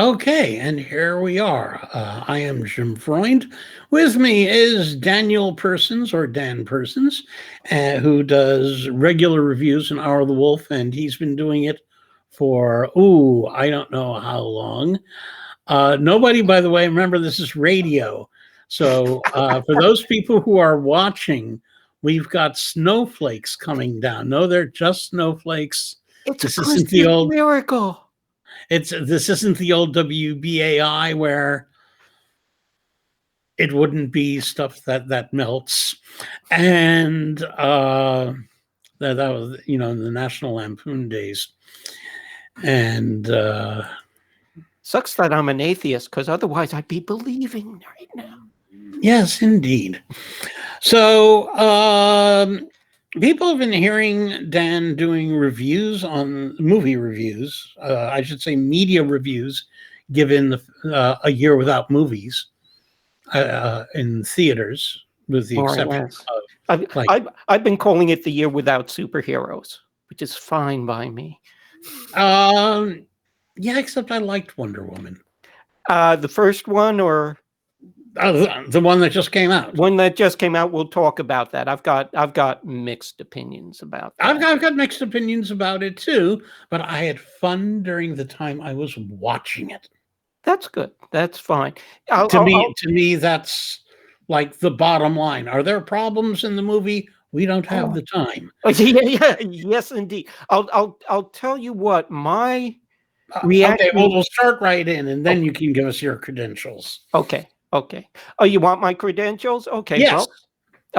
Okay, and here we are. I am Jim Freund. With me is Daniel Persons, or Dan Persons, who does regular reviews in Hour of the Wolf, and he's been doing it for, I don't know how long. Nobody, by the way, remember this is radio. So for those people who are watching, we've got snowflakes coming down. No, they're just snowflakes. It's This a isn't the old miracle. This isn't the old WBAI where it wouldn't be stuff that melts, and that was in the National Lampoon days, and Sucks that I'm an atheist, because otherwise I'd be believing right now. yes, indeed. So people have been hearing Dan doing reviews on movie reviews. I should say media reviews, given a year without movies in theaters, with the exception of I've been calling it the year without superheroes, which is fine by me. Yeah, except I liked Wonder Woman. The first one, or the one that just came out. One that just came out. We'll talk about that. I've got mixed opinions about that. I've got mixed opinions about it too, but I had fun during the time I was watching it. That's good. That's fine. To me, that's like the bottom line. Are there problems in the movie? We don't have the time. Yes, indeed. I'll tell you what my reaction. Okay, well, we'll start right in, and then you can give us your credentials. Okay. Oh, you want my credentials? Okay. Yes. Well,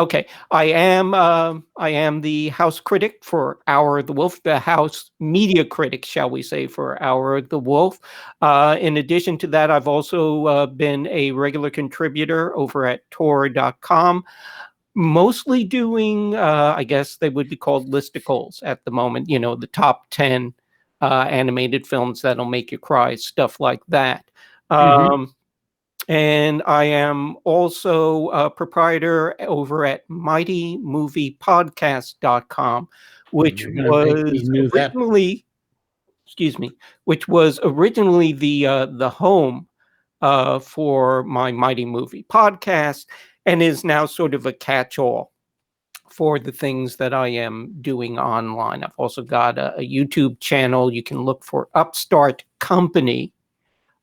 okay. I am the house critic for Hour of the Wolf, the house media critic, shall we say, for Hour of the Wolf. In addition to that, I've also been a regular contributor over at Tor.com, mostly doing, I guess they would be called listicles at the moment, the top 10 animated films that'll make you cry, stuff like that. And I am also a proprietor over at mightymoviepodcast.com, which was originally the home for my Mighty Movie podcast, and is now sort of a catch-all for the things that I am doing online. I've also got a YouTube channel. You can look for Upstart Company,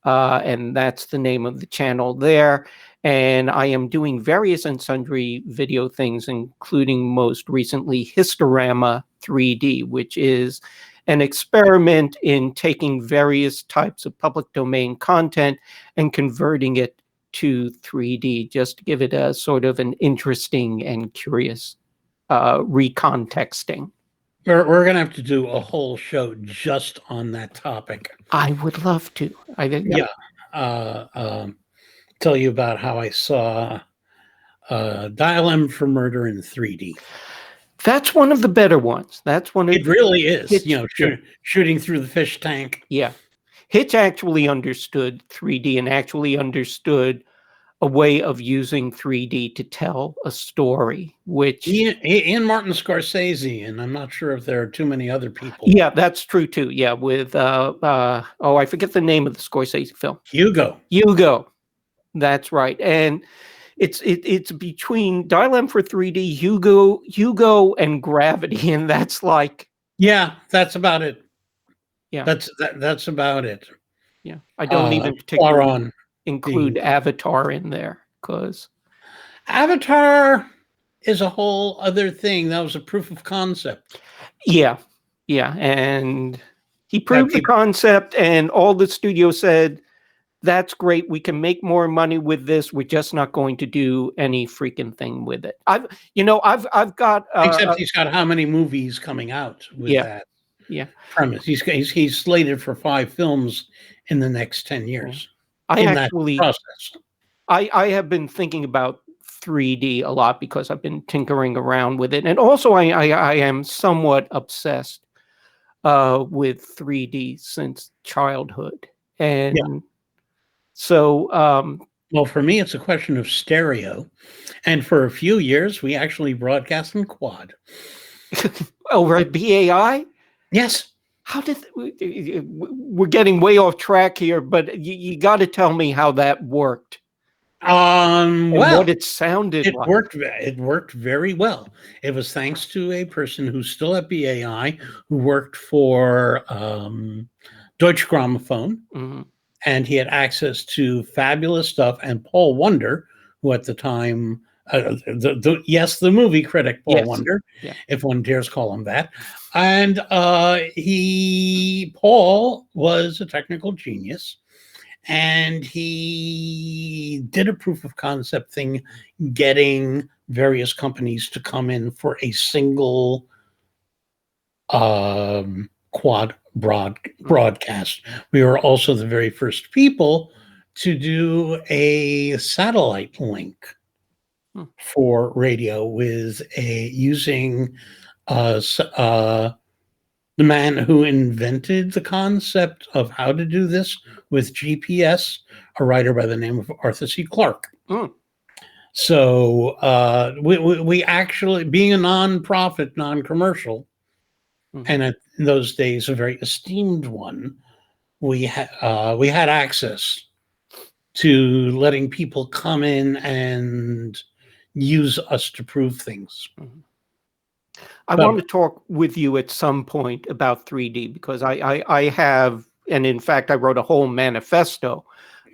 and that's the name of the channel there. And I am doing various and sundry video things, including most recently Historama 3D, which is an experiment in taking various types of public domain content and converting it to 3D, just to give it a sort of an interesting and curious recontexting. We're going to have to do a whole show just on that topic. I would love to. Tell you about how I saw Dial M for Murder in 3D. That's one of the better ones. It really is. Shooting through the fish tank. Yeah. Hitch actually understood 3D and actually understood a way of using 3D to tell a story, which Ian Martin Scorsese, and I'm not sure if there are too many other people. Yeah, that's true too. Yeah, with I forget the name of the Scorsese film. Hugo. That's right. And it's between Dial M for 3D, Hugo, and Gravity, and that's like, yeah, that's about it. Yeah, that's about it. Yeah, I don't even particularly include Avatar in there, because Avatar is a whole other thing. That was a proof of concept. Yeah, and he proved the concept, and all the studio said, that's great, we can make more money with this, we're just not going to do any freaking thing with it. I've got except he's got how many movies coming out with that premise. He's slated for 5 films in the next 10 years. I have been thinking about 3D a lot because I've been tinkering around with it, and also I am somewhat obsessed with 3D since childhood, and so well, for me it's a question of stereo, and for a few years we actually broadcast in quad. Over at BAI. Yes. how did we're getting way off track here, but you got to tell me how that worked and Well, what it sounded it like. worked. It worked very well. It was thanks to a person who's still at BAI, who worked for Deutsche Grammophon, Mhm. and he had access to fabulous stuff. And Paul Wonder, who at the time, the movie critic Paul Yes. Wonder, Yeah. if one dares call him that, and Paul was a technical genius, and he did a proof of concept thing, getting various companies to come in for a single quad broadcast. We were also the very first people to do a satellite link for radio with using the man who invented the concept of how to do this with GPS, a writer by the name of Arthur C. Clarke. Mm. So we actually, being a non-profit, non-commercial, and in those days a very esteemed one, we had access to letting people come in and use us to prove things. I want to talk with you at some point about 3D because I have, and in fact, I wrote a whole manifesto.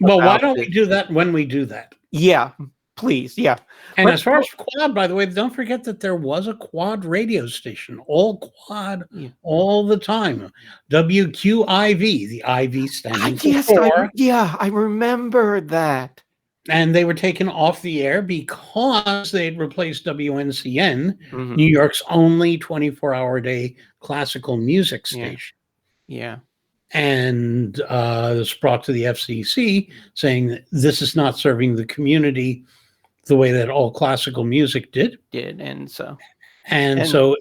Well, why don't we do that when we do that? Yeah, please. Yeah. And as far as quad, by the way, don't forget that there was a quad radio station, all quad, all the time. WQIV, the IV standing for. I remember that. And they were taken off the air because they had replaced WNCN, New York's only 24-hour-a-day classical music station. Yeah. And this brought to the FCC saying that this is not serving the community the way that all classical music did. And so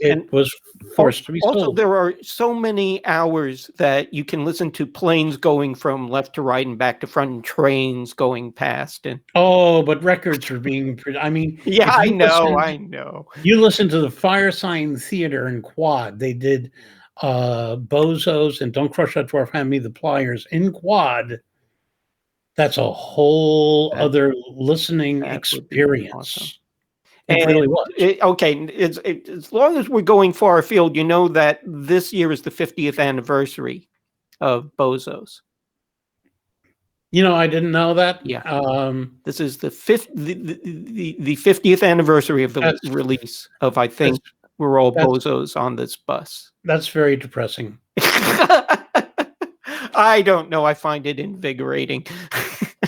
it was forced to be sold. Also, there are so many hours that you can listen to planes going from left to right and back to front, and trains going past. And but records are being. I mean, I know. You listen to the Firesign Theater in Quad. They did Bozos and Don't Crush That Dwarf, Hand Me the Pliers in Quad. That's a whole other listening experience. Awesome. It really was. As long as we're going far afield, you know that this year is the 50th anniversary of Bozos. You know, I didn't know that. Yeah. This is the 50th anniversary of the release of, I think, We're All Bozos on This Bus. That's very depressing. I don't know. I find it invigorating.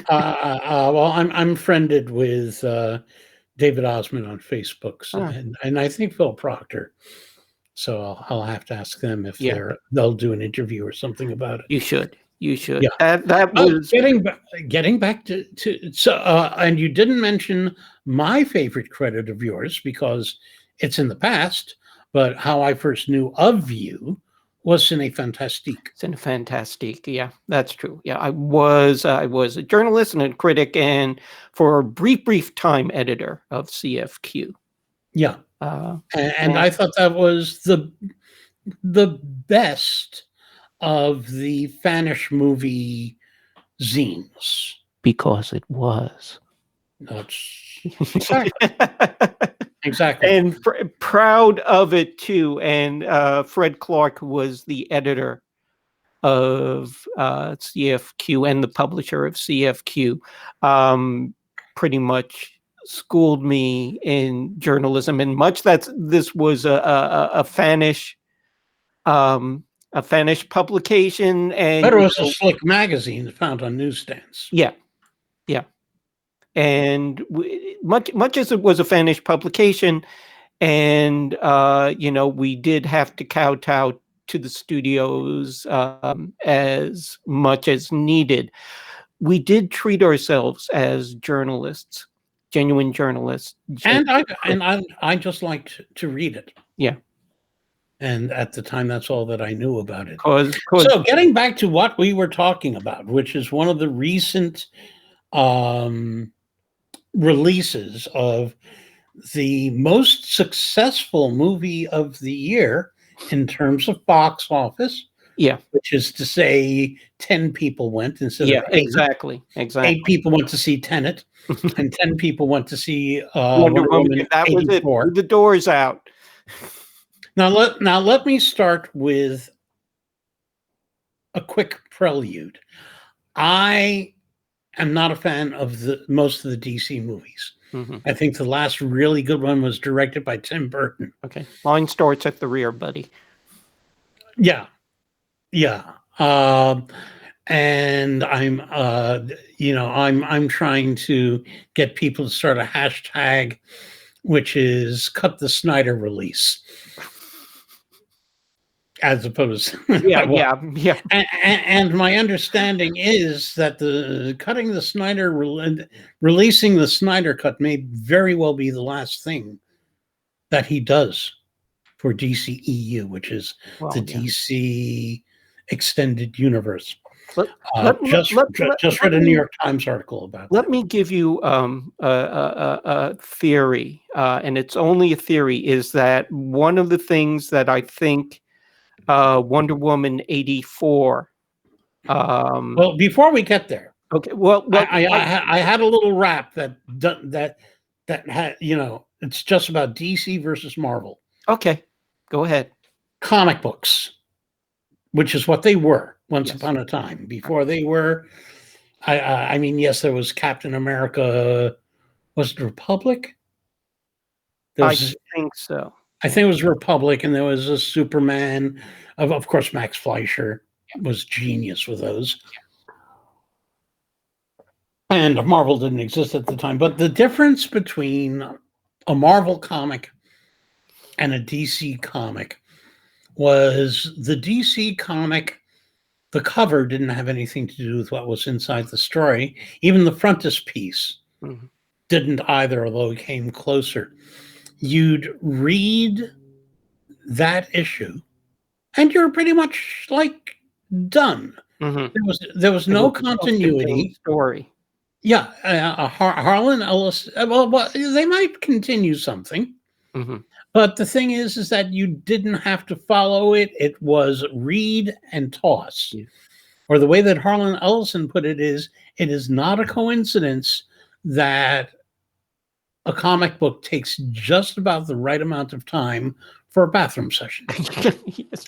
Well, I'm friended with David Osmond on Facebook, and I think Phil Proctor. So I'll have to ask them if they'll do an interview or something about it. You should. Yeah. That was getting back to and you didn't mention my favorite credit of yours because it's in the past, but how I first knew of you was Cine Fantastique. Cine Fantastique, yeah, that's true. Yeah, I was a journalist and a critic, and for a brief time, editor of CFQ. Yeah, and I thought that was the best of the Fanish movie zines. Because it was. That's exactly. And proud of it too. And Fred Clark was the editor of CFQ and the publisher of CFQ. Pretty much schooled me in journalism, and much that this was a Fanish publication, and but it was a slick magazine found on newsstands. Yeah. And much as it was a Fanish publication, and we did have to kowtow to the studios as much as needed. We did treat ourselves as journalists, genuine journalists, and I just liked to read it. Yeah. And at the time, that's all that I knew about it. So getting back to what we were talking about, which is one of the recent releases of the most successful movie of the year in terms of box office, Yeah. which is to say 10 people went instead Yeah, of 8. exactly. 8 people went to see Tenet, and 10 people went to see Wonder Wonder Woman, Woman that was it. 84. The door's out. Now let me start with a quick prelude. I am not a fan of most of the DC movies. Mm-hmm. I think the last really good one was directed by Tim Burton. Okay. Line starts at the rear, buddy. Yeah. And I'm trying to get people to start a hashtag, which is cut the Snyder release, as opposed Yeah. and my understanding is that the cutting the Snyder releasing the Snyder cut may very well be the last thing that he does for DCEU, which is the DC extended universe. Just read a New York Times article about Let that. me give you a theory, and it's only a theory, is that one of the things that I think Wonder Woman 84. Well, before we get there, okay. Well, I had a little rap that had, it's just about DC versus Marvel. Okay, go ahead. Comic books, which is what they were once Yes. upon a time. Before they were, I mean, yes, there was Captain America. Was it Republic? I think so. I think it was Republic, and there was a Superman. Of course, Max Fleischer was genius with those. And Marvel didn't exist at the time. But the difference between a Marvel comic and a DC comic was the DC comic, the cover didn't have anything to do with what was inside the story. Even the frontispiece didn't either, although it came closer. You'd read that issue, and you're pretty much like done. There was no continuity. Story. Yeah, Harlan Ellis. Well, they might continue something, but the thing is that you didn't have to follow it. It was read and toss. Yeah. Or the way that Harlan Ellison put it is not a coincidence that a comic book takes just about the right amount of time for a bathroom session. Yes.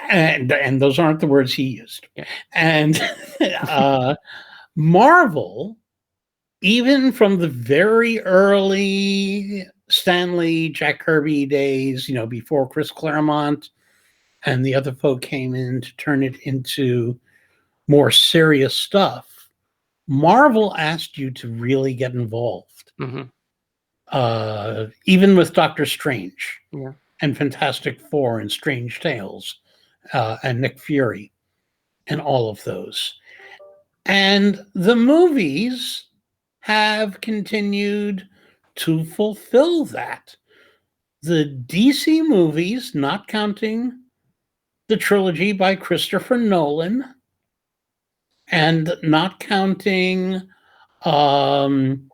And those aren't the words he used. Yeah. And Marvel, even from the very early Stan Lee, Jack Kirby days, before Chris Claremont and the other folk came in to turn it into more serious stuff, Marvel asked you to really get involved. Even with Doctor Strange and Fantastic Four and Strange Tales and Nick Fury and all of those. And the movies have continued to fulfill that. The DC movies, not counting the trilogy by Christopher Nolan, and not counting some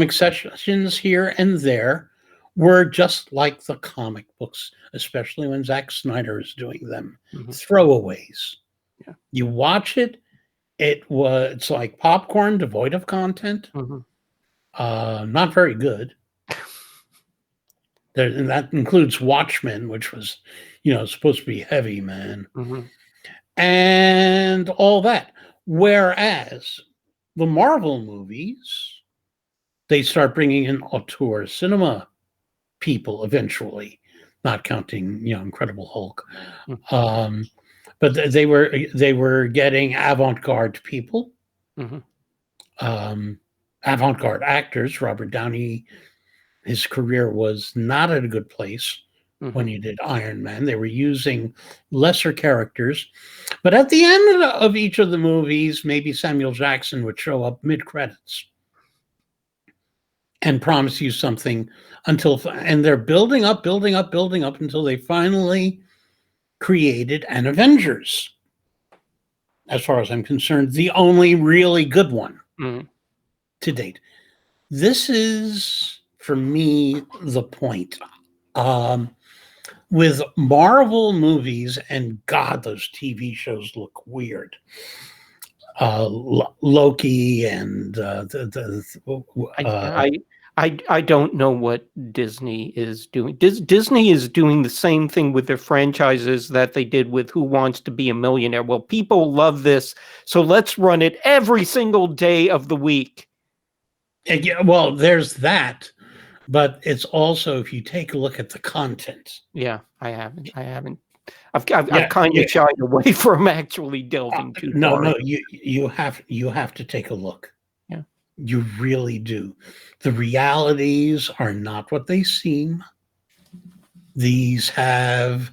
exceptions here and there, were just like the comic books, especially when Zack Snyder is doing them. Throwaways. Yeah. You watch it, it's like popcorn devoid of content. Not very good. And that includes Watchmen, which was, supposed to be heavy, man. And all that. Whereas the Marvel movies, they start bringing in auteur cinema people eventually, not counting, Incredible Hulk. But they were getting avant-garde people, avant-garde actors. Robert Downey, his career was not at a good place when he did Iron Man. They were using lesser characters. But at the end of each of the movies, maybe Samuel Jackson would show up mid-credits and promise you something and they're building up until they finally created an Avengers. As far as I'm concerned, the only really good one to date. This is, for me, the point. with Marvel movies, and God, those TV shows look weird. Loki and I don't know what Disney is doing. Disney is doing the same thing with their franchises that they did with Who Wants to Be a Millionaire. Well, people love this, so let's run it every single day of the week. yeah, well, there's that, but it's also, if you take a look at the content. Yeah, I haven't. I've kind of shied away from actually delving too far. No, you have to take a look. Yeah, you really do. The realities are not what they seem. These have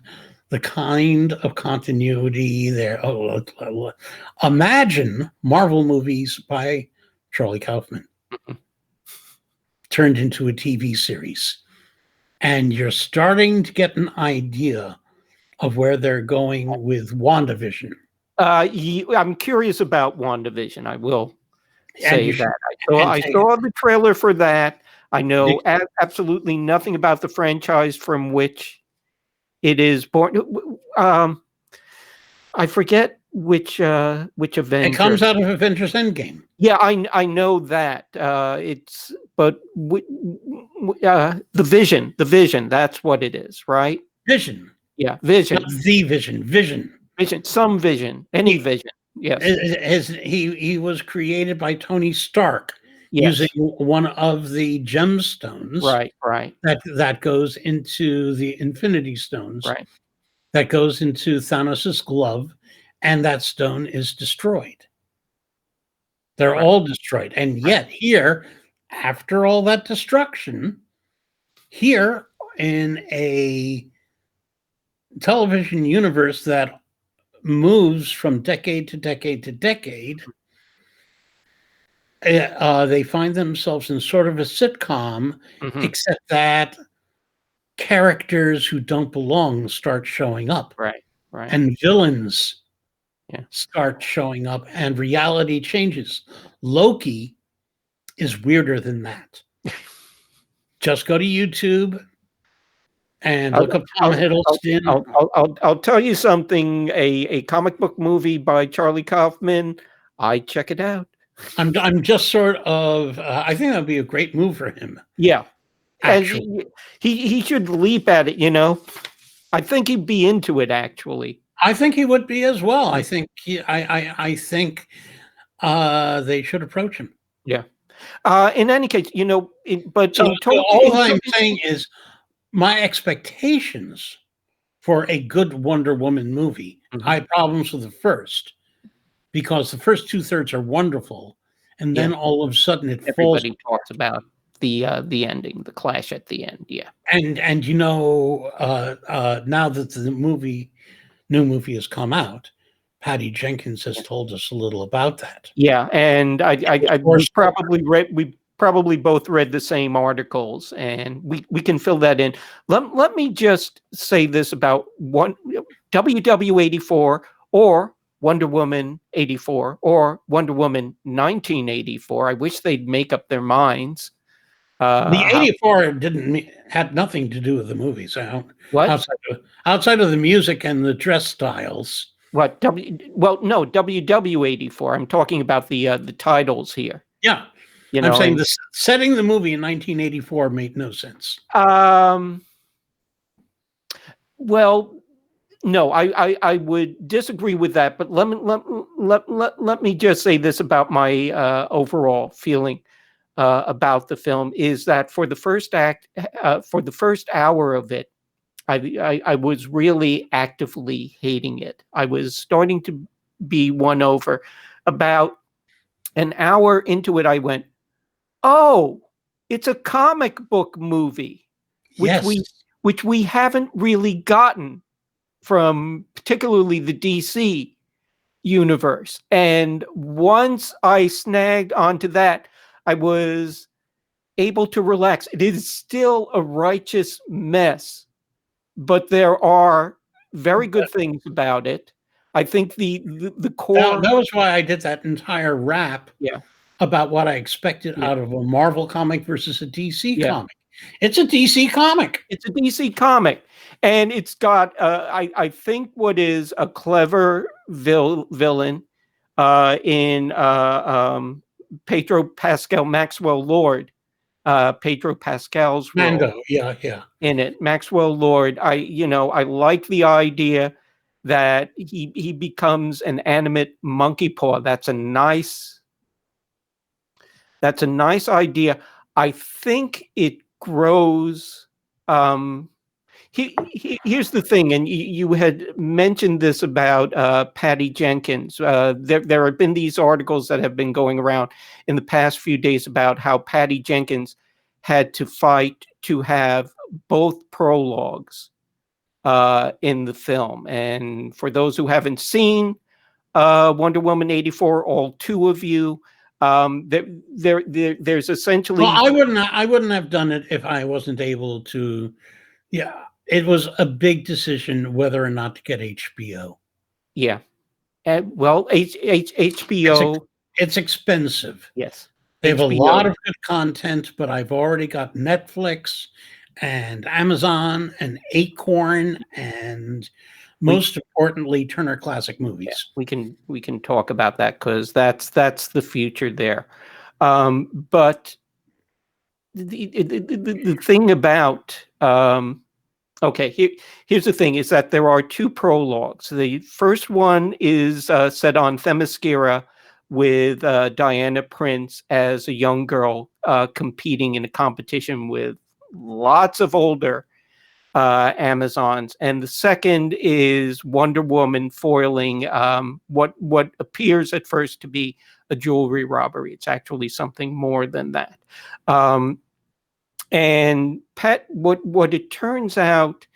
the kind of continuity there. Imagine Marvel movies by Charlie Kaufman turned into a TV series, and you're starting to get an idea of where they're going with WandaVision. I'm curious about WandaVision. I will say that. I saw the trailer for that. I know absolutely nothing about the franchise from which it is born. I forget which Avenger. It comes out of Avengers Endgame. Yeah, I know that. The Vision. The Vision. That's what it is, right? Vision. Yeah, Vision. Not the Vision. Vision. Vision. Some Vision. Any Vision. Yes. He was created by Tony Stark using one of the gemstones. Right. That goes into the Infinity Stones. Right. That goes into Thanos' glove, and that stone is destroyed. They're all destroyed. And yet here, after all that destruction, here in a television universe that moves from decade to decade to decade, they find themselves in sort of a sitcom, except that characters who don't belong start showing up. Right. And villains start showing up, and reality changes. Loki is weirder than that. Just go to YouTube and look up Tom Hiddleston. I'll tell you something. A comic book movie by Charlie Kaufman. I check it out. I'm just sort of. I think that would be a great move for him. Yeah, actually, and he should leap at it. I think he'd be into it. Actually, I think he would be as well. I think I think they should approach him. Yeah. In any case, but so all I'm saying is my expectations for a good Wonder Woman movie. I had problems with the first because the first 2/3 are wonderful, and then all of a sudden everybody talks about the ending, the clash at the end. Yeah. And now that the new movie has come out, Patty Jenkins has told us a little about that. Yeah, and we probably both read the same articles, and we can fill that in. Let me just say this about WW84 or Wonder Woman 84 or Wonder Woman 1984. I wish they'd make up their minds. The 84 had nothing to do with the movies. What? Outside of the music and the dress styles. What? No, WW84. I'm talking about the titles here. Yeah. I'm saying setting the movie in 1984 made no sense. Well, no, I would disagree with that. But let me just say this about my overall feeling about the film is that for the first hour of it, I was really actively hating it. I was starting to be won over. About an hour into it, I went, "Oh, it's a comic book movie," which we haven't really gotten from particularly the DC universe. And once I snagged onto that, I was able to relax. It is still a righteous mess, but there are very good things about it. I think the core. That was why I did that entire rap about what I expected out of a Marvel comic versus a DC comic. It's a DC comic. It's a DC comic. And it's got, I think, what is a clever villain in Pedro Pascal Maxwell Lord. Pedro Pascal's role Mando, yeah. in it. Maxwell Lord. I like the idea that he becomes an animate monkey paw. That's a nice idea. I think it grows. Here's the thing, and you had mentioned this about Patty Jenkins. There have been these articles that have been going around in the past few days about how Patty Jenkins had to fight to have both prologues in the film. And for those who haven't seen Wonder Woman 84, all two of you, there's essentially... Well, I wouldn't have done it if I wasn't able to. Yeah, it was a big decision whether or not to get HBO. Yeah. Well, HBO... It's expensive. Yes. They have HBO. a lot of good content, but I've already got Netflix and Amazon and Acorn and most importantly Turner Classic Movies. Yeah, we can talk about that because that's the future there. But the thing about here's the thing, is that there are two prologues. The first one is set on Themyscira with Diana Prince as a young girl competing in a competition with lots of older Amazons, and the second is Wonder Woman foiling what appears at first to be a jewelry robbery. It's actually something more than that. And what it turns out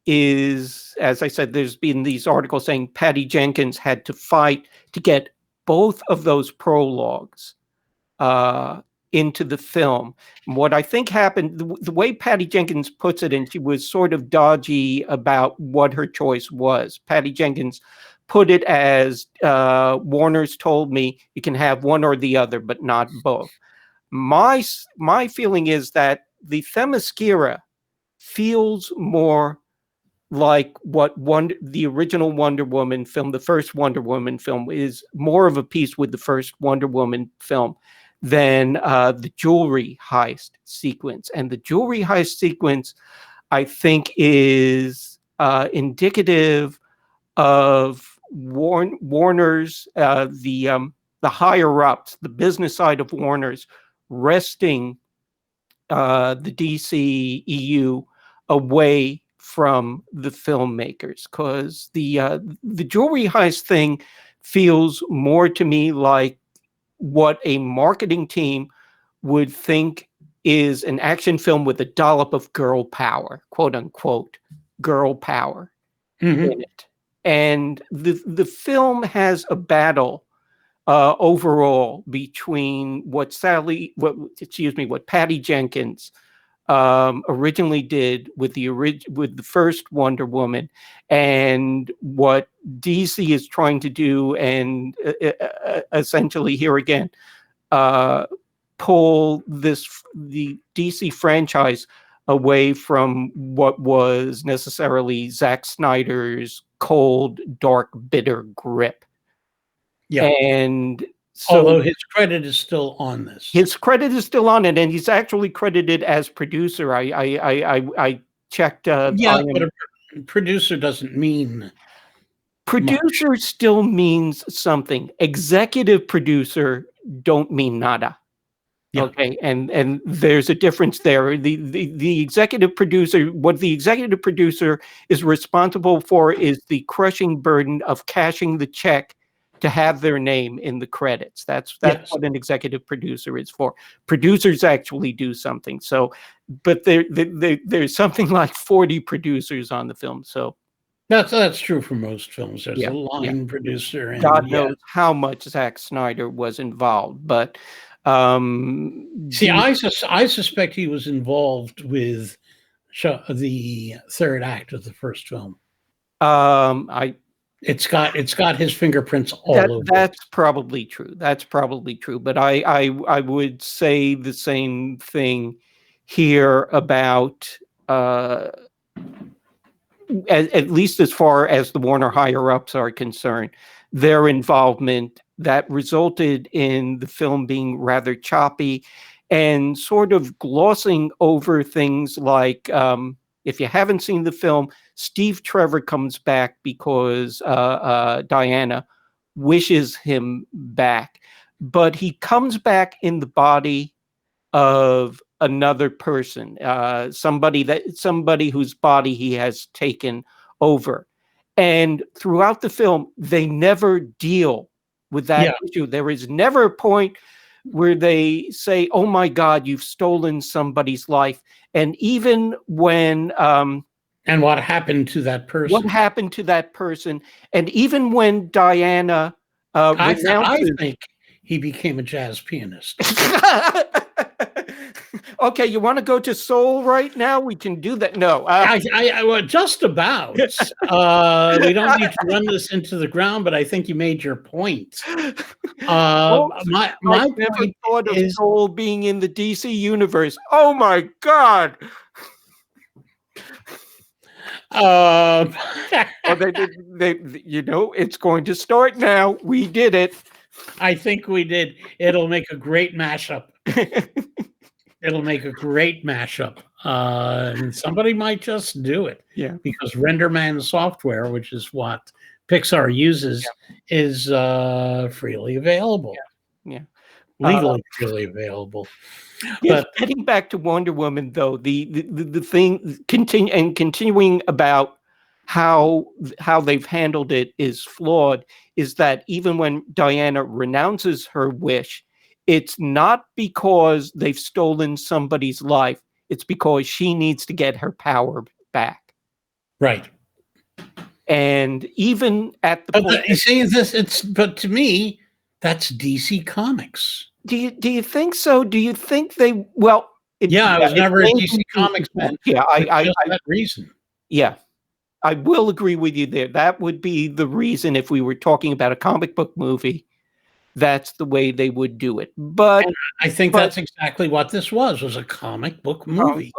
is, as I said, there's been these articles saying Patty Jenkins had to fight to get both of those prologues into the film. And what I think happened, the way Patty Jenkins puts it, and she was sort of dodgy about what her choice was. Patty Jenkins put it as, Warner's told me you can have one or the other, but not both. My feeling is that the Themyscira feels more like what the original Wonder Woman film, the first Wonder Woman film, is more of a piece with the first Wonder Woman film than the jewelry heist sequence. And the jewelry heist sequence, I think, is indicative of Warner's, the higher ups, the business side of Warner's, wresting the DC EU away from the filmmakers, because the jewelry heist thing feels more to me like what a marketing team would think is an action film with a dollop of girl power, quote unquote, girl power in it. And the film has a battle overall between what Patty Jenkins originally did with the first Wonder Woman, and what DC is trying to do, and essentially here again pull the DC franchise away from what was necessarily Zack Snyder's cold, dark, bitter grip. Yeah. And so, although his credit is still on this. His credit is still on it, and he's actually credited as producer. I checked. But a producer doesn't mean producer much. Still means something. Executive producer don't mean nada. Yeah. Okay, and there's a difference there. The executive producer, what the executive producer is responsible for, is the crushing burden of cashing the check to have their name in the credits. That's yes. What an executive producer is for. Producers actually do something. So, but there's something like 40 producers on the film. So that's true for most films. There's a line producer, and God knows how much Zack Snyder was involved. But I suspect he was involved with the third act of the first film. It's got his fingerprints all over. That's probably true. But I would say the same thing here about at least as far as the Warner higher-ups are concerned, their involvement that resulted in the film being rather choppy and sort of glossing over things like, if you haven't seen the film, Steve Trevor comes back because Diana wishes him back. But he comes back in the body of another person, somebody whose body he has taken over. And throughout the film, they never deal with that issue. There is never a point where they say, "Oh my God, you've stolen somebody's life." And even when and what happened to that person? What happened to that person? And even when Diana I think he became a jazz pianist. Okay, you want to go to soul right now? We can do that. No, well, just about. We don't need to run this into the ground, but I think you made your point. My never thought of soul being in the DC universe. Oh my God! Well, it's going to start now. We did it. I think we did. It'll make a great mashup. It'll make a great mashup. And somebody might just do it. Yeah. Because RenderMan software, which is what Pixar uses, is freely available. Yeah. Legally freely available. Yes, but getting back to Wonder Woman, though, the thing continuing about how they've handled it is flawed, is that even when Diana renounces her wish, it's not because they've stolen somebody's life. It's because she needs to get her power back. Right. And even at the point, you see, but to me, that's DC Comics. Do you think so? Do you think they? Well, I was never a DC Comics fan. Yeah, I that reason. Yeah, I will agree with you there. That would be the reason if we were talking about a comic book movie. That's the way they would do it. But and I think that's exactly what this was a comic book movie.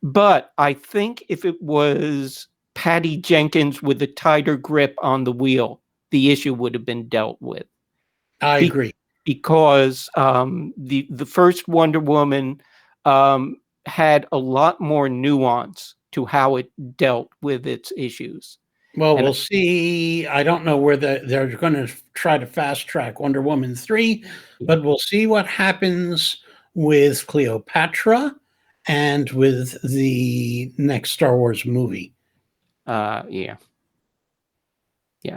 But I think if it was Patty Jenkins with a tighter grip on the wheel, the issue would have been dealt with. I agree. Because the first Wonder Woman had a lot more nuance to how it dealt with its issues. Well, we'll see. I don't know where they're going to try to fast track Wonder Woman 3, but we'll see what happens with Cleopatra and with the next Star Wars movie. Yeah.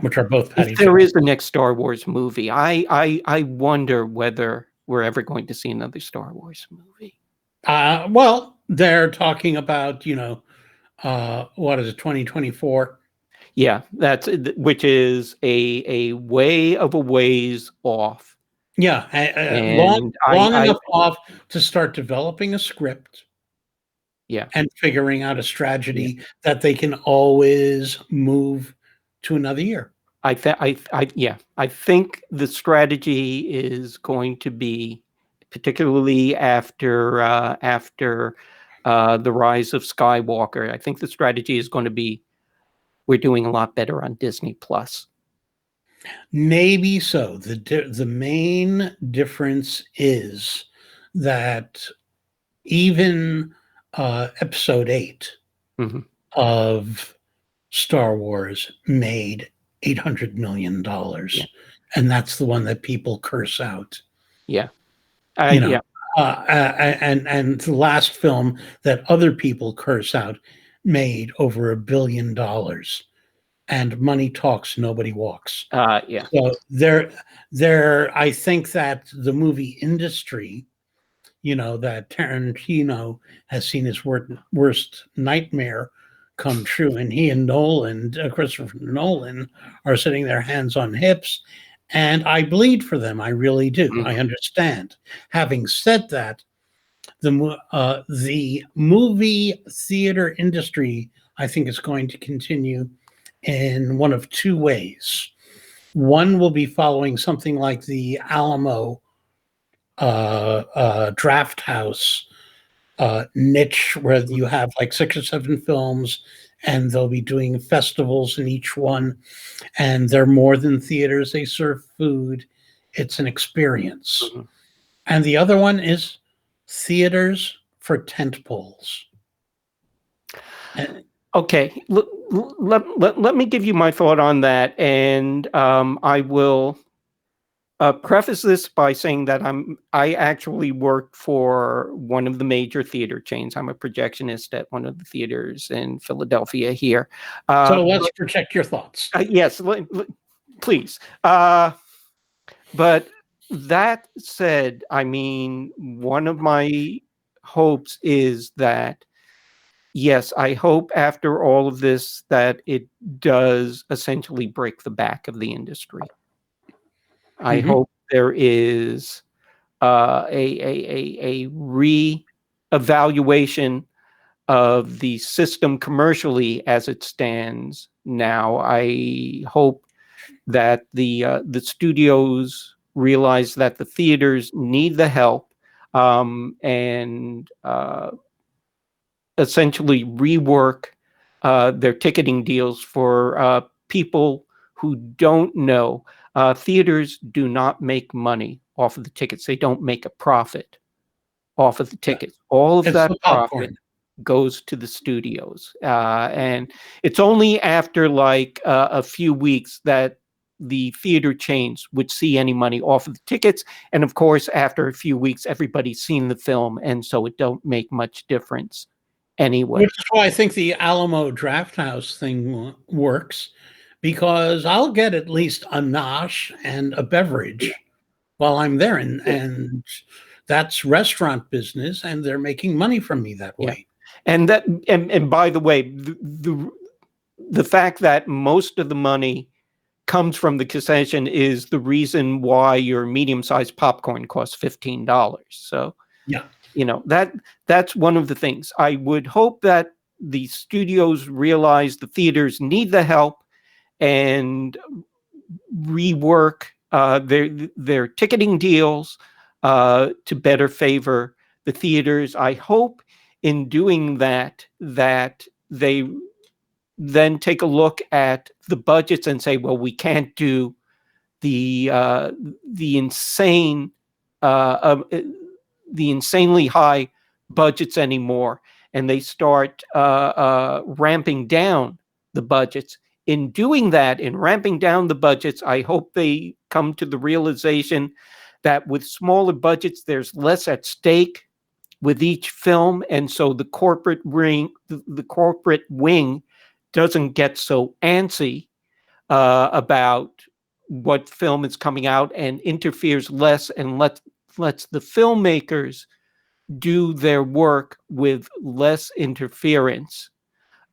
Which are both Patty. If there is the next Star Wars movie, I wonder whether we're ever going to see another Star Wars movie. Well, they're talking about, what is it, 2024? Yeah, which is a way of a ways off. Yeah, long enough off to start developing a script. Yeah, and figuring out a strategy that they can always move to another year. I think the strategy is going to be, particularly after the rise of Skywalker. I think the strategy is going to be, we're doing a lot better on Disney Plus. Maybe so. The main difference is that even Episode 8 of Star Wars made $800 million, and that's the one that people curse out. Yeah, and the last film that other people curse out made over $1 billion, and money talks, nobody walks. So I think that the movie industry, that Tarantino has seen his worst nightmare come true, and he and Christopher Nolan, are sitting their hands on hips, and I bleed for them. I really do. I understand. Having said that, the movie theater industry, I think, is going to continue in one of two ways. One will be following something like the Alamo Draft House niche, where you have like 6 or 7 films and they'll be doing festivals in each one. And they're more than theaters, they serve food. It's an experience. Mm-hmm. And the other one is theaters for tent poles. Okay, let me give you my thought on that, and I will preface this by saying that I actually work for one of the major theater chains. I'm a projectionist at one of the theaters in Philadelphia here. So let's project your thoughts. Yes, please. But that said, I mean, one of my hopes is that, yes, I hope after all of this that it does essentially break the back of the industry. I hope there is a re-evaluation of the system commercially as it stands now. I hope that the studios realize that the theaters need the help, and essentially rework their ticketing deals for people who don't know. Theaters do not make money off of the tickets. They don't make a profit off of the tickets. All of It's that the profit popcorn. goes to the studios. And it's only after like a few weeks that the theater chains would see any money off of the tickets. And of course, after a few weeks, everybody's seen the film. And so it don't make much difference anyway. Which is why I think the Alamo Drafthouse thing works, because I'll get at least a nosh and a beverage while I'm there. And that's restaurant business, and they're making money from me that way. And that, and by the way, the fact that most of the money comes from the concession is the reason why your medium-sized popcorn costs $15. So, yeah, you know, that's one of the things. I would hope that the studios realize the theaters need the help and rework their ticketing deals to better favor the theaters. I hope in doing that they then take a look at the budgets and say, well, we can't do the insanely high budgets anymore, and they start ramping down the budgets. In doing that, in ramping down the budgets, I hope they come to the realization that with smaller budgets, there's less at stake with each film, and so the corporate wing doesn't get so antsy about what film is coming out and interferes less and lets the filmmakers do their work with less interference.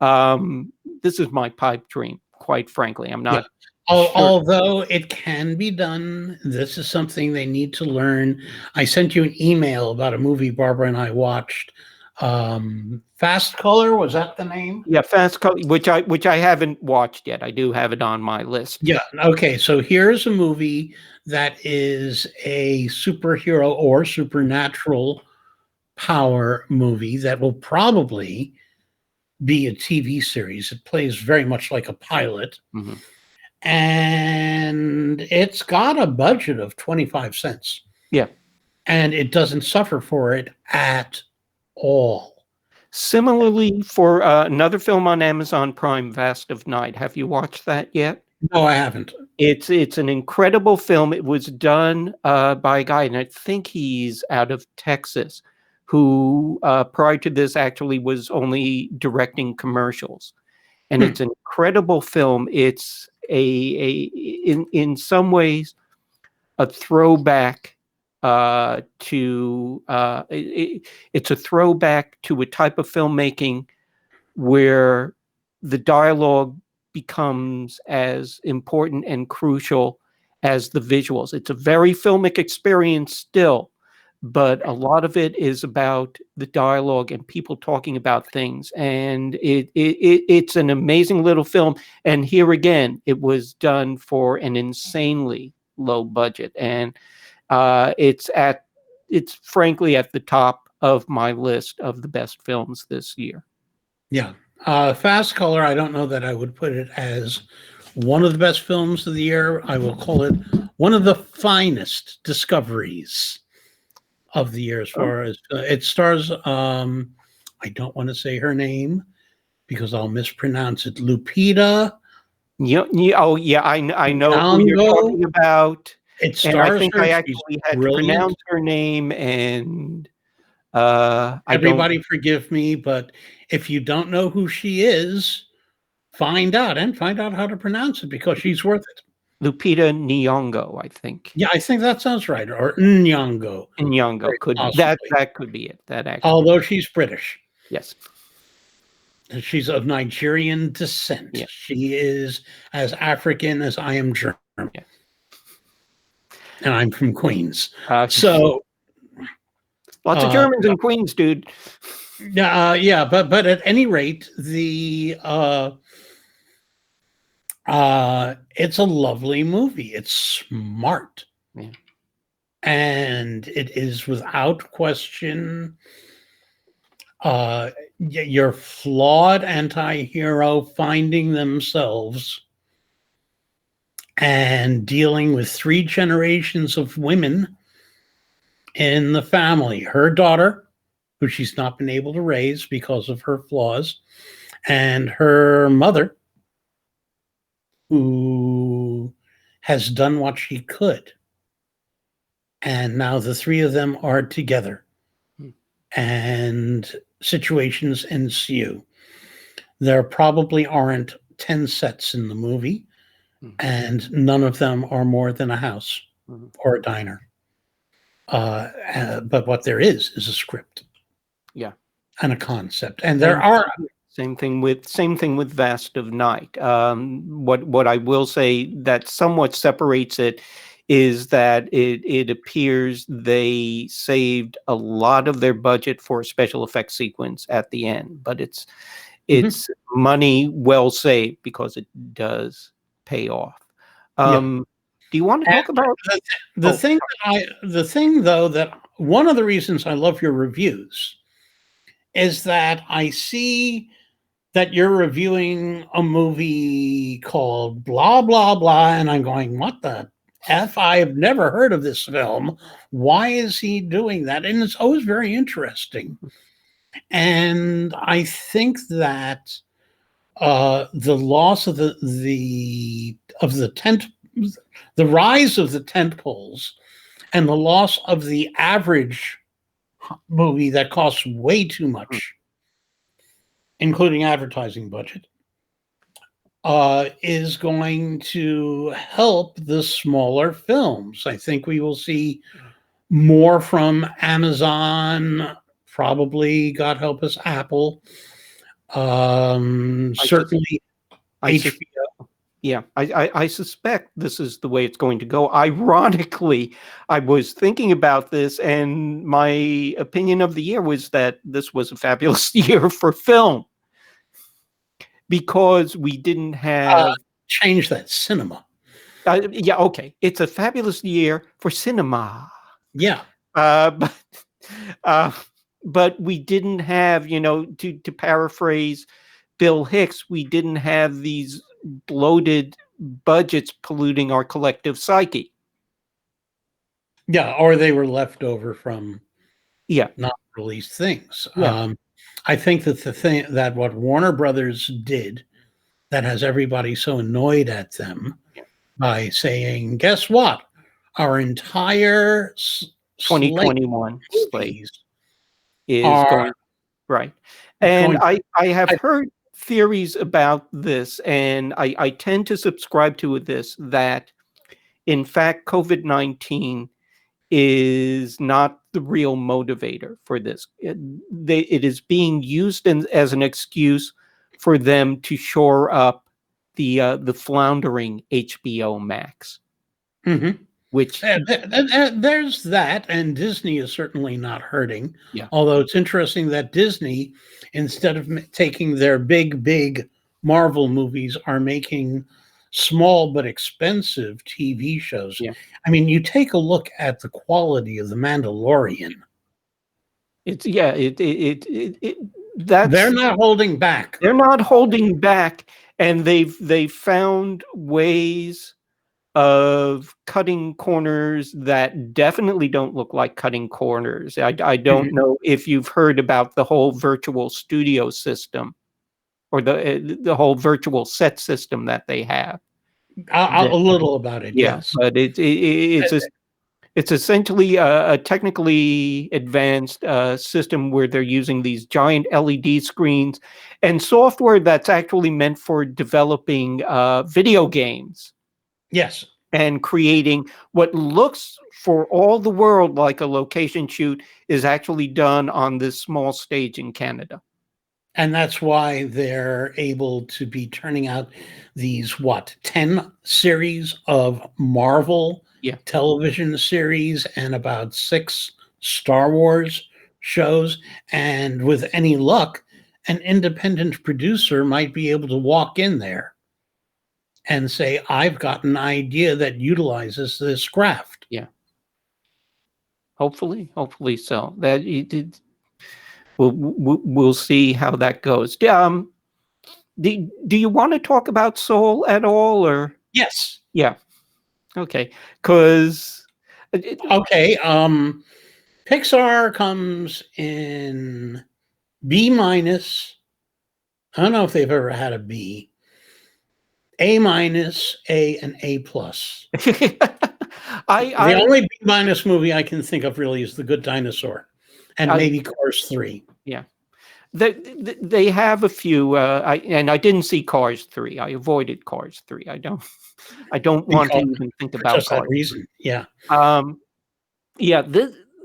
This is my pipe dream, quite frankly. I'm not. Yeah. Although it can be done, this is something they need to learn. I sent you an email about a movie Barbara and I watched. Fast Color, was that the name? Yeah, Fast Color, which I haven't watched yet. I do have it on my list. Yeah. Okay. So here's a movie that is a superhero or supernatural power movie that will probably be a TV series. It plays very much like a pilot. Mm-hmm. And it's got a budget of 25 cents. Yeah. And it doesn't suffer for it at all. Similarly, for another film on Amazon Prime, Vast of Night. Have you watched that yet? No, I haven't. It's an incredible film. It was done by a guy, and I think he's out of Texas, who prior to this actually was only directing commercials. And it's an incredible film. It's in some ways a throwback it's a throwback to a type of filmmaking where the dialogue becomes as important and crucial as the visuals. It's a very filmic experience still, but a lot of it is about the dialogue and people talking about things. And it's an amazing little film. And here again, it was done for an insanely low budget. And it's frankly at the top of my list of the best films this year. Yeah. Fast Color, I don't know that I would put it as one of the best films of the year. I will call it one of the finest discoveries of the year as far as it stars. I don't want to say her name because I'll mispronounce it. Lupita Oh, yeah, I know who you're Nyong'o. talking about, It and I stars think her. I She's actually had to brilliant. pronounce her name, and I don't. Everybody forgive me, but if you don't know who she is, find out how to pronounce it because she's worth it. Lupita Nyong'o, I think. Yeah, I think that sounds right. Or Nyong'o. Nyong'o could be. Possibly. That could be it. That actually. Although she's British. Yes. She's of Nigerian descent. Yeah. She is as African as I am German. Yeah. And I'm from Queens. So lots of Germans in Queens, dude. Yeah, but at any rate, the it's a lovely movie. It's smart. Yeah. And it is without question your flawed anti-hero finding themselves and dealing with 3 generations of women in the family. Her daughter, who she's not been able to raise because of her flaws, and her mother, who has done what she could. And now the 3 of them are together. And situations ensue. There probably aren't 10 sets in the movie, and none of them are more than a house or a diner. But what there is a script. Yeah. And a concept. And there are same thing with Vast of Night. What I will say that somewhat separates it is that it appears they saved a lot of their budget for a special effects sequence at the end, but it's money well saved because it does pay off. Do you want to talk about the thing though, that one of the reasons I love your reviews is that I see that you're reviewing a movie called blah blah blah, and I'm going, what the F? I've never heard of this film. Why is he doing that? And it's always very interesting. And I think that the loss of the rise of the tent poles and the loss of the average movie that costs way too much, including advertising budget, is going to help the smaller films. I think we will see more from Amazon, probably, God help us, Apple, certainly HBO. Yeah, I suspect this is the way it's going to go. Ironically, I was thinking about this, and my opinion of the year was that this was a fabulous year for film because we didn't have change that cinema. Yeah, okay, it's a fabulous year for cinema. Yeah, but we didn't have, to paraphrase Bill Hicks, we didn't have these bloated budgets polluting our collective psyche. Yeah, or they were left over from not released things. Yeah. I think that what Warner Brothers did that has everybody so annoyed at them by saying, guess what? Our entire 2021 slate is going right. And I have heard theories about this, and I tend to subscribe to this, that in fact COVID-19 is not the real motivator for this. It is being used as an excuse for them to shore up the floundering HBO Max. Which there's that, and Disney is certainly not hurting. Yeah. Although it's interesting that Disney, instead of taking their big Marvel movies, are making small but expensive TV shows. Yeah. I mean, you take a look at the quality of The Mandalorian. They're that's not holding back. they're not holding back, and they've found ways of cutting corners that definitely don't look like cutting corners. I don't Mhm. know if you've heard about the whole virtual studio system or the whole virtual set system that they have. A little about it, Yeah, yes. but it's essentially a technically advanced system where they're using these giant LED screens and software that's actually meant for developing video games Yes. and creating what looks for all the world like a location shoot is actually done on this small stage in Canada. And that's why they're able to be turning out these, 10 series of Marvel Yeah. television series and about 6 Star Wars shows. And with any luck, an independent producer might be able to walk in there and say, I've got an idea that utilizes this craft. Yeah. Hopefully so. That you did. We'll see how that goes. Do you want to talk about Soul at all, or Yes. yeah? Okay, because Okay. Pixar comes in B minus. I don't know if they've ever had a B. A minus, A, and A plus. The only B minus movie I can think of really is The Good Dinosaur, and maybe Cars 3. Yeah. They have a few, I didn't see Cars 3. I avoided Cars 3. I don't want to Because even think for about just that Cars. reason, yeah. Yeah,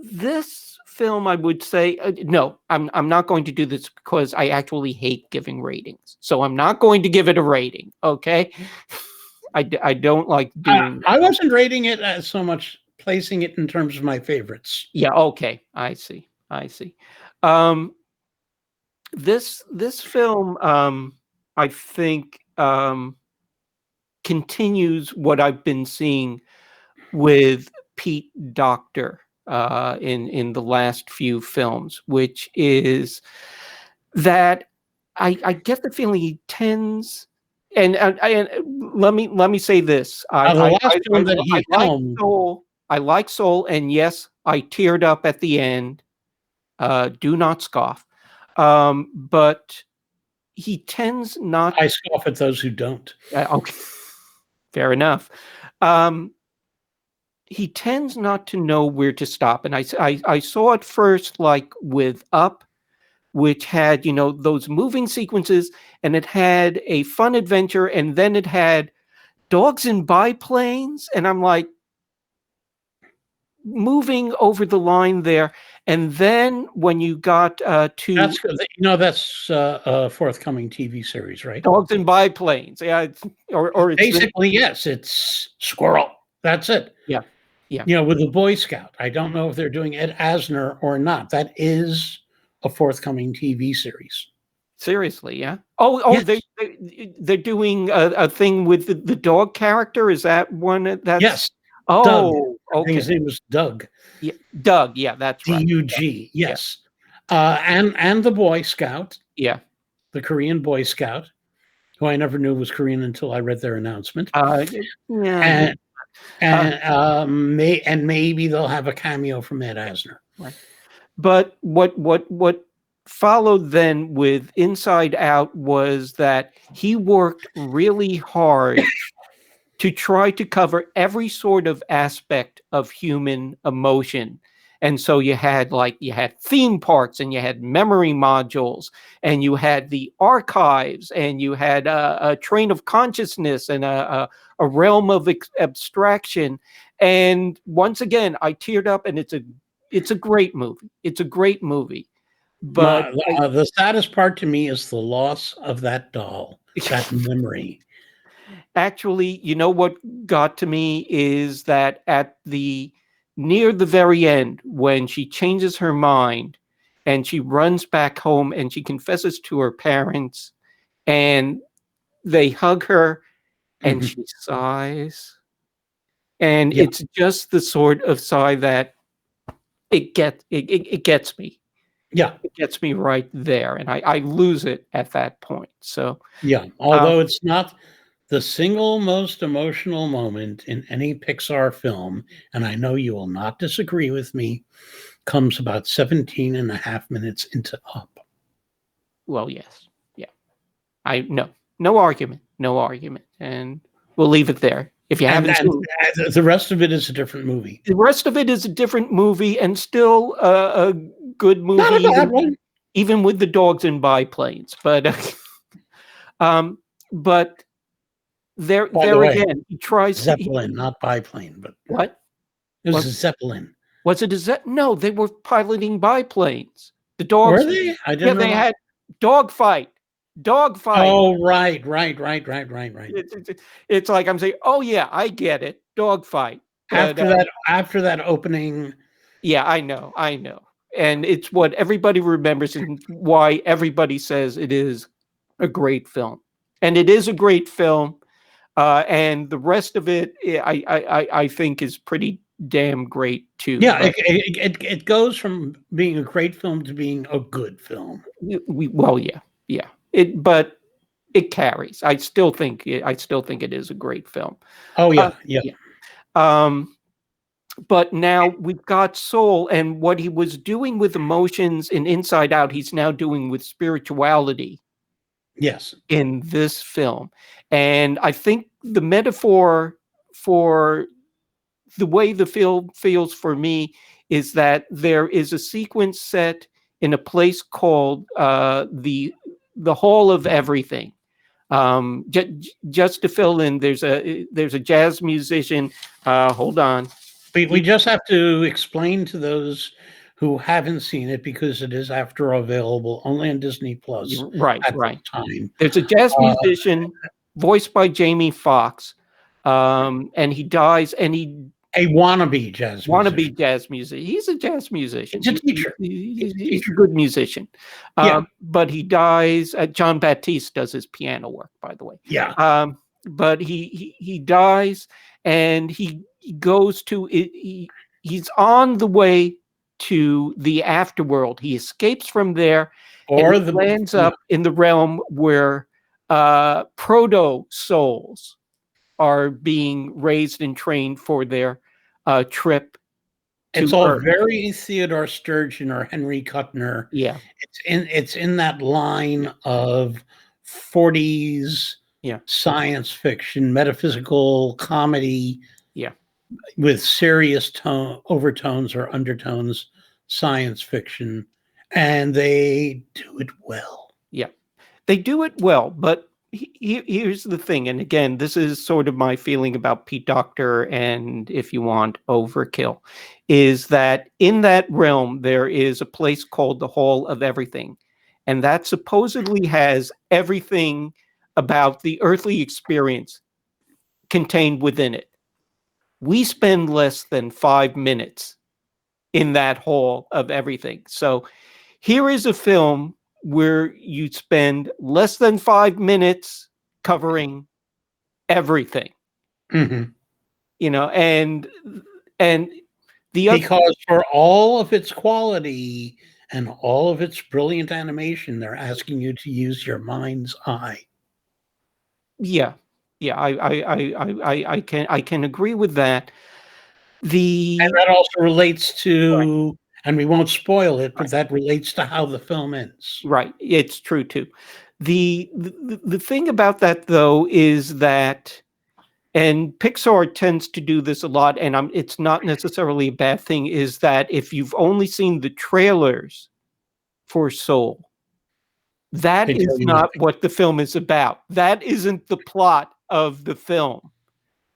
this film, I would say, no, I'm not going to do this because I actually hate giving ratings. So I'm not going to give it a rating, okay? I don't like doing that. I wasn't rating it as so much placing it in terms of my favorites. Yeah, okay. I see. Um, this film, I think, continues what I've been seeing with Pete Docter in the last few films, which is that I get the feeling he tends, and let me say this: The last film that I he like helmed, Soul. I like Soul, and yes, I teared up at the end. Do not scoff, but he tends not. I scoff at those who don't. Okay, fair enough. Um, he tends not to know where to stop, and I saw it first like with Up, which had those moving sequences, and it had a fun adventure, and then it had dogs and biplanes, and I'm like moving over the line there. And then when you got to That's good. That's a forthcoming TV series, right? dogs and biplanes, yeah, or it's Basically, yes, it's squirrel. That's it. yeah, yeah. With the Boy Scout. I don't know if they're doing Ed Asner or not. That is a forthcoming TV series. Seriously, yeah. Oh, Yes. they're doing a thing with the dog character. Is that one that's? Yes. Doug. Oh, I think his okay. name was Doug. Yeah, Doug. Yeah, that's right. Dug. Yeah, Yes. And the Boy Scout, yeah. the Korean Boy Scout, who I never knew was Korean until I read their announcement. Yeah. And maybe they'll have a cameo from Ed Asner. Right. But what followed then with Inside Out was that he worked really hard to try to cover every sort of aspect of human emotion. And so you had theme parks, and you had memory modules, and you had the archives, and you had a train of consciousness, and a realm of abstraction. And once again, I teared up, and it's a great movie. It's a great movie. But The saddest part to me is the loss of that doll, that memory. actually, what got to me is that near the very end, when she changes her mind and she runs back home and she confesses to her parents, and they hug her and she sighs. And it's just the sort of sigh that it gets me. Yeah, It gets me right there, and I lose it at that point. So, yeah. um, Although it's not the single most emotional moment in any Pixar film, and I know you will not disagree with me, comes about 17 and a half minutes into Up. well, yes, yeah. No argument, no argument, and we'll leave it there. If you And haven't and seen the rest of it is a different movie. the rest of it, is a different movie and still a good Not movie, a bad one. even with the dogs and biplanes. But um, but By the there way, again, he tries to Zeppelin, not biplane, but what it was was a Zeppelin. was it? Is that no? They were piloting biplanes. The Were dogs, they? I yeah, didn't know they that. had dogfight, dogfight. Oh, right. It's like I'm saying, oh yeah, I get it, dogfight. But After that opening, yeah, I know, and it's what everybody remembers and why everybody says it is a great film, and it is a great film. And the rest of it, I think, is pretty damn great too. yeah, But it goes from being a great film to being a good film. well, yeah. But it carries. I still think it is a great film. Oh Uh, yeah. yeah. Um, but now we've got Soul, and what he was doing with emotions in Inside Out, he's now doing with spirituality Yes. in this film. And I think the metaphor for the way the film feels for me is that there is a sequence set in a place called the Hall of Everything. Just to fill in, there's a jazz musician. Hold on. We just have to explain to those who haven't seen it, because it is, after all, available only on Disney Plus Right, at right. the time. There's a jazz Uh, musician voiced by Jamie Foxx, and he dies, and he a wannabe jazz wannabe musician. jazz musician. He's a jazz musician. He's a teacher. He's a good musician. Yeah. But he dies. John Baptiste does his piano work, by the way. Yeah. But he dies, and he goes to it. He's on the way to the afterworld. He escapes from there, and Or he lands up in the realm where proto souls are being raised and trained for their trip it's to all Earth. very Theodore Sturgeon or Henry Kuttner. Yeah, It's in that line of 40s yeah, science fiction, metaphysical comedy, yeah, with serious overtones or undertones, science fiction, and they do it well. yeah. They do it well, but here's the thing. And again, this is sort of my feeling about Pete Docter and, if you want, Overkill, is that in that realm, there is a place called the Hall of Everything. And that supposedly has everything about the earthly experience contained within it. We spend less than 5 minutes in that Hall of Everything. So here is a film where you spend less than 5 minutes covering everything, Mm-hmm. And the other, Because for all of its quality and all of its brilliant animation, they're asking you to use your mind's eye. yeah, I can agree with that. And The that also relates right, to, and we won't spoil it, but right, that relates to how the film ends. right, it's true too. The thing about that, though, is that, and Pixar tends to do this a lot, and it's not necessarily a bad thing, is that if you've only seen the trailers for Soul, that They tell is you not nothing. what the film is about. That isn't the plot of the film.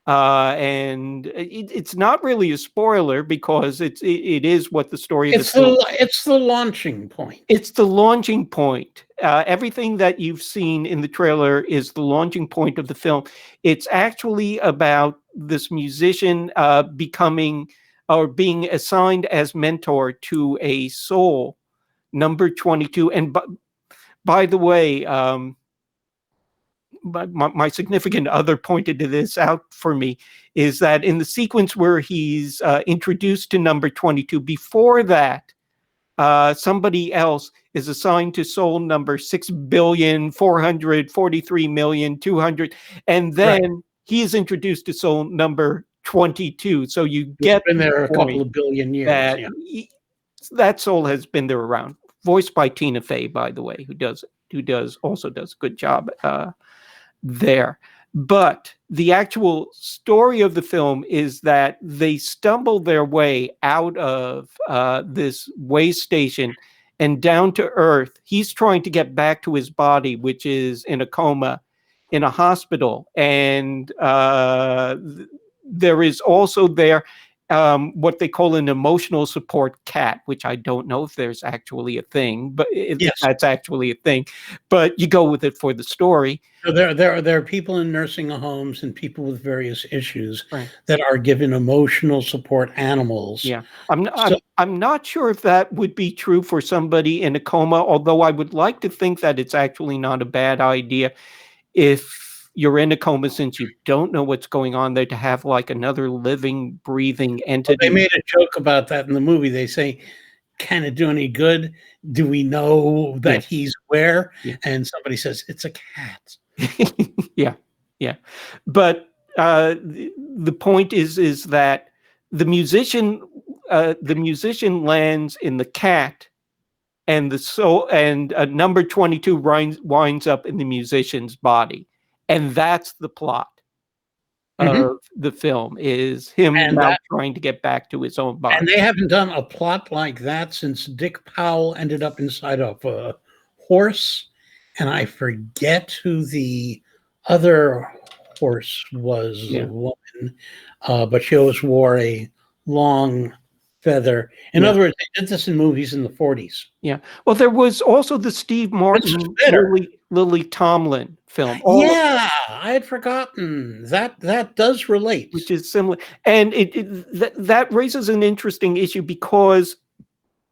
And it's not really a spoiler, because it is what the story of the film. It's the launching point. It's the launching point. Everything that you've seen in the trailer is the launching point of the film. It's actually about this musician becoming, or being assigned as mentor to a soul, number 22. And by the way, my significant other pointed this out for me, is that in the sequence where he's introduced to number 22, before that, somebody else is assigned to soul number 6,443,200,000, and then he is introduced to soul number 22. So you It's get been the there a couple point of billion years. that Yeah. that soul has been there around. Voiced by Tina Fey, by the way, who also does a good job there. But the actual story of the film is that they stumble their way out of this way station and down to Earth. He's trying to get back to his body, which is in a coma in a hospital. And there is also what they call an emotional support cat, which I don't know if there's actually a thing, but if Yes. that's actually a thing. But you go with it for the story. So there are people in nursing homes and people with various issues Right. that are given emotional support animals. Yeah, I'm not sure if that would be true for somebody in a coma, although I would like to think that it's actually not a bad idea if you're in a coma, since you don't know what's going on there, to have like another living, breathing entity. They made a joke about that in the movie. They say, can it do any good? Do we know that he's aware? Yeah. And somebody says, it's a cat. Yeah. But the point is that the musician lands in the cat, and the soul, and number 22 winds up in the musician's body, and that's the plot of the film, is him trying to get back to his own body. And they haven't done a plot like that since Dick Powell ended up inside of a horse, and I forget who the other horse was. A woman, but she always wore a long feather. In other words, they did this in movies in the 40s. Yeah. Well, there was also the Steve Martin, Lily Tomlin film. I had forgotten that does relate, which is similar, and that raises an interesting issue, because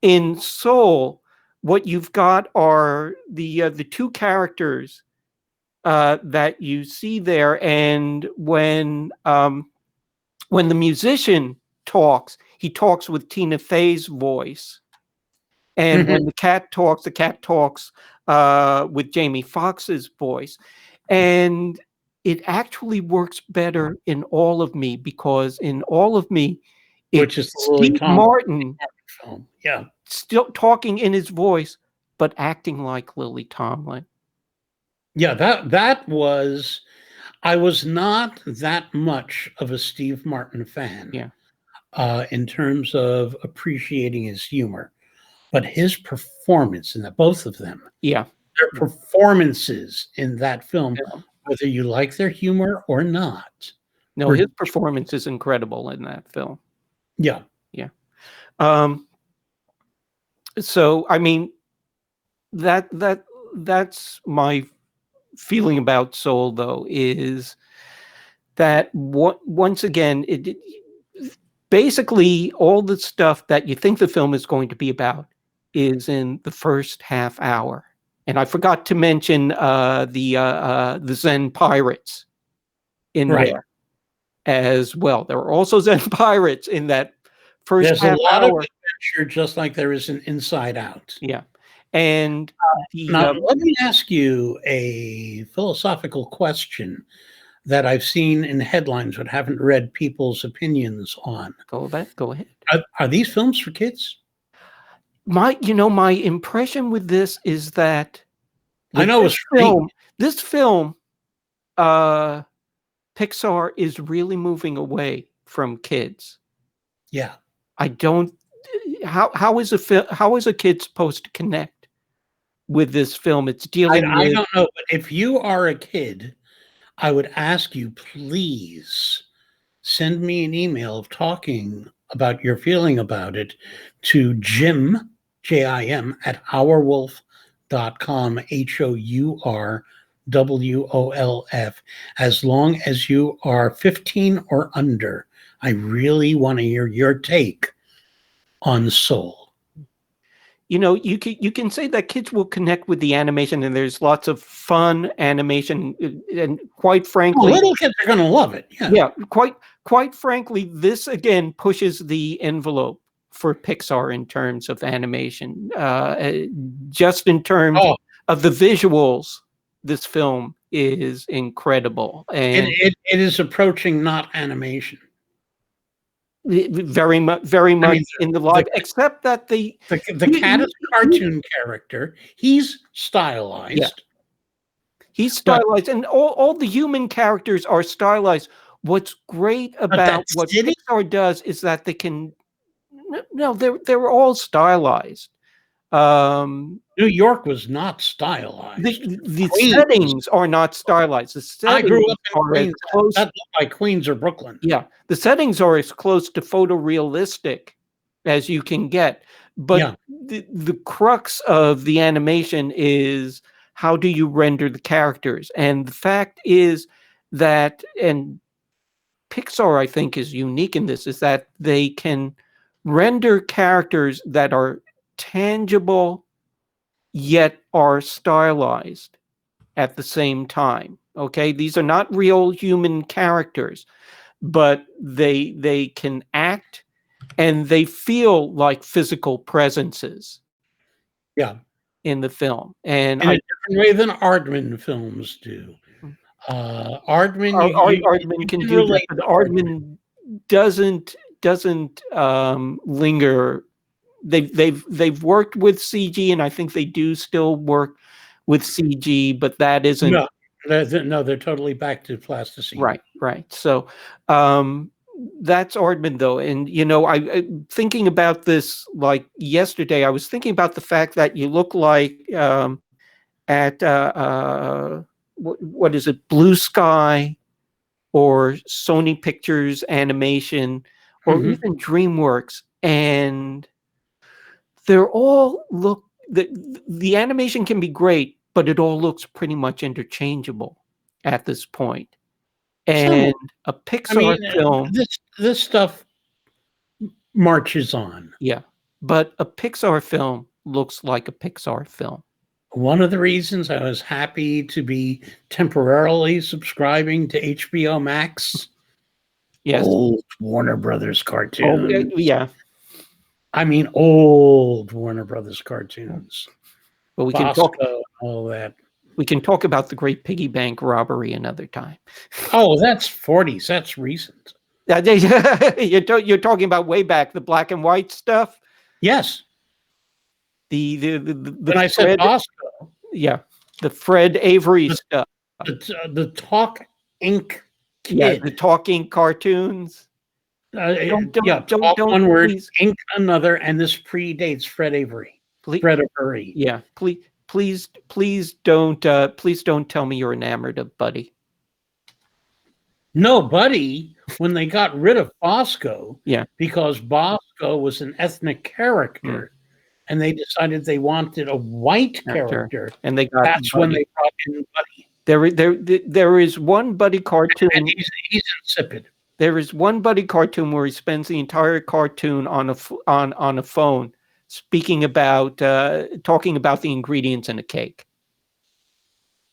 in Soul, what you've got are the two characters that you see there, and when the musician talks, he talks with Tina Fey's voice, and when the cat talks with Jamie Foxx's voice, and it actually works better in All of Me, because in All of Me, which is Steve Martin film, still talking in his voice, but acting like Lily Tomlin. Yeah, that was. I was not that much of a Steve Martin fan. Yeah. In terms of appreciating his humor, but his performance in that, both of them, their performances in that film, whether you like their humor or not. No, his performance is incredible in that film. Yeah. So, I mean, that's my feeling about Soul, though, is that once again, basically all the stuff that you think the film is going to be about is in the first half hour. And I forgot to mention the Zen pirates in there as well. There were also Zen pirates in that first half hour. There's a lot of adventure, just like there is an Inside Out. Yeah. And now, let me ask you a philosophical question that I've seen in headlines but haven't read people's opinions on. Go ahead. Are these films for kids? My impression with this is that I know this film, Pixar is really moving away from kids. Yeah. I don't. How is a kid supposed to connect with this film? It's dealing. I don't know, but if you are a kid, I would ask you, please send me an email of talking about your feeling about it to Jim, Jim, at ourwolf.com, HOURWOLF. As long as you are 15 or under, I really want to hear your take on Soul. You can say that kids will connect with the animation, and there's lots of fun animation, and quite frankly, little kids are going to love it. Yeah, quite frankly, this again pushes the envelope for Pixar in terms of animation. Just in terms of the visuals, this film is incredible, and it is approaching not animation. Very much in the live, except that the cat is a cartoon character. He's stylized. Yeah. He's stylized, and all the human characters are stylized. What's great about what Pixar does is that they can. No, they're all stylized. New York was not stylized. The settings are not stylized. The settings I grew up in are Queens. close, that looked like Queens or Brooklyn. Yeah, the settings are as close to photorealistic as you can get. But the crux of the animation is how do you render the characters? And the fact is that, and Pixar, I think, is unique in this, is that they can render characters that are tangible yet are stylized at the same time. Okay, these are not real human characters, but they can act and they feel like physical presences. Yeah, in the film, and in a different way than Aardman films do. Aardman can do that, but Aardman doesn't linger. They've worked with CG, and I think they do still work with CG, but that isn't. No, they're totally back to plasticine. Right. So that's Aardman, though, and I thinking about this like yesterday. I was thinking about the fact that you look like at what is it, Blue Sky, or Sony Pictures Animation, or even DreamWorks, and they're all look. The animation can be great, but it all looks pretty much interchangeable at this point. And a Pixar film, this stuff marches on. Yeah, but a Pixar film looks like a Pixar film. One of the reasons I was happy to be temporarily subscribing to HBO Max. Yes. Old Warner Brothers cartoons. Oh, yeah. I mean, old Warner Brothers cartoons. Well, we Bosco, can talk all that. We can talk about the Great Piggy Bank robbery another time. Oh, that's 40s. That's recent. You're talking about way back, the black and white stuff. Yes. When I said Bosco. Yeah, the Fred Avery stuff. The Talk Inc. kid. Yeah, the talking cartoons. Don't one word, Inc. another, and this predates Fred Avery. Fred Avery. Yeah, please don't tell me you're enamored of Buddy. No, Buddy, when they got rid of Bosco, because Bosco was an ethnic character, and they decided they wanted a white character, and that's Buddy. When they brought in Buddy. There is one Buddy cartoon, and he's insipid. There is one Buddy cartoon where he spends the entire cartoon on a phone, talking about the ingredients in a cake,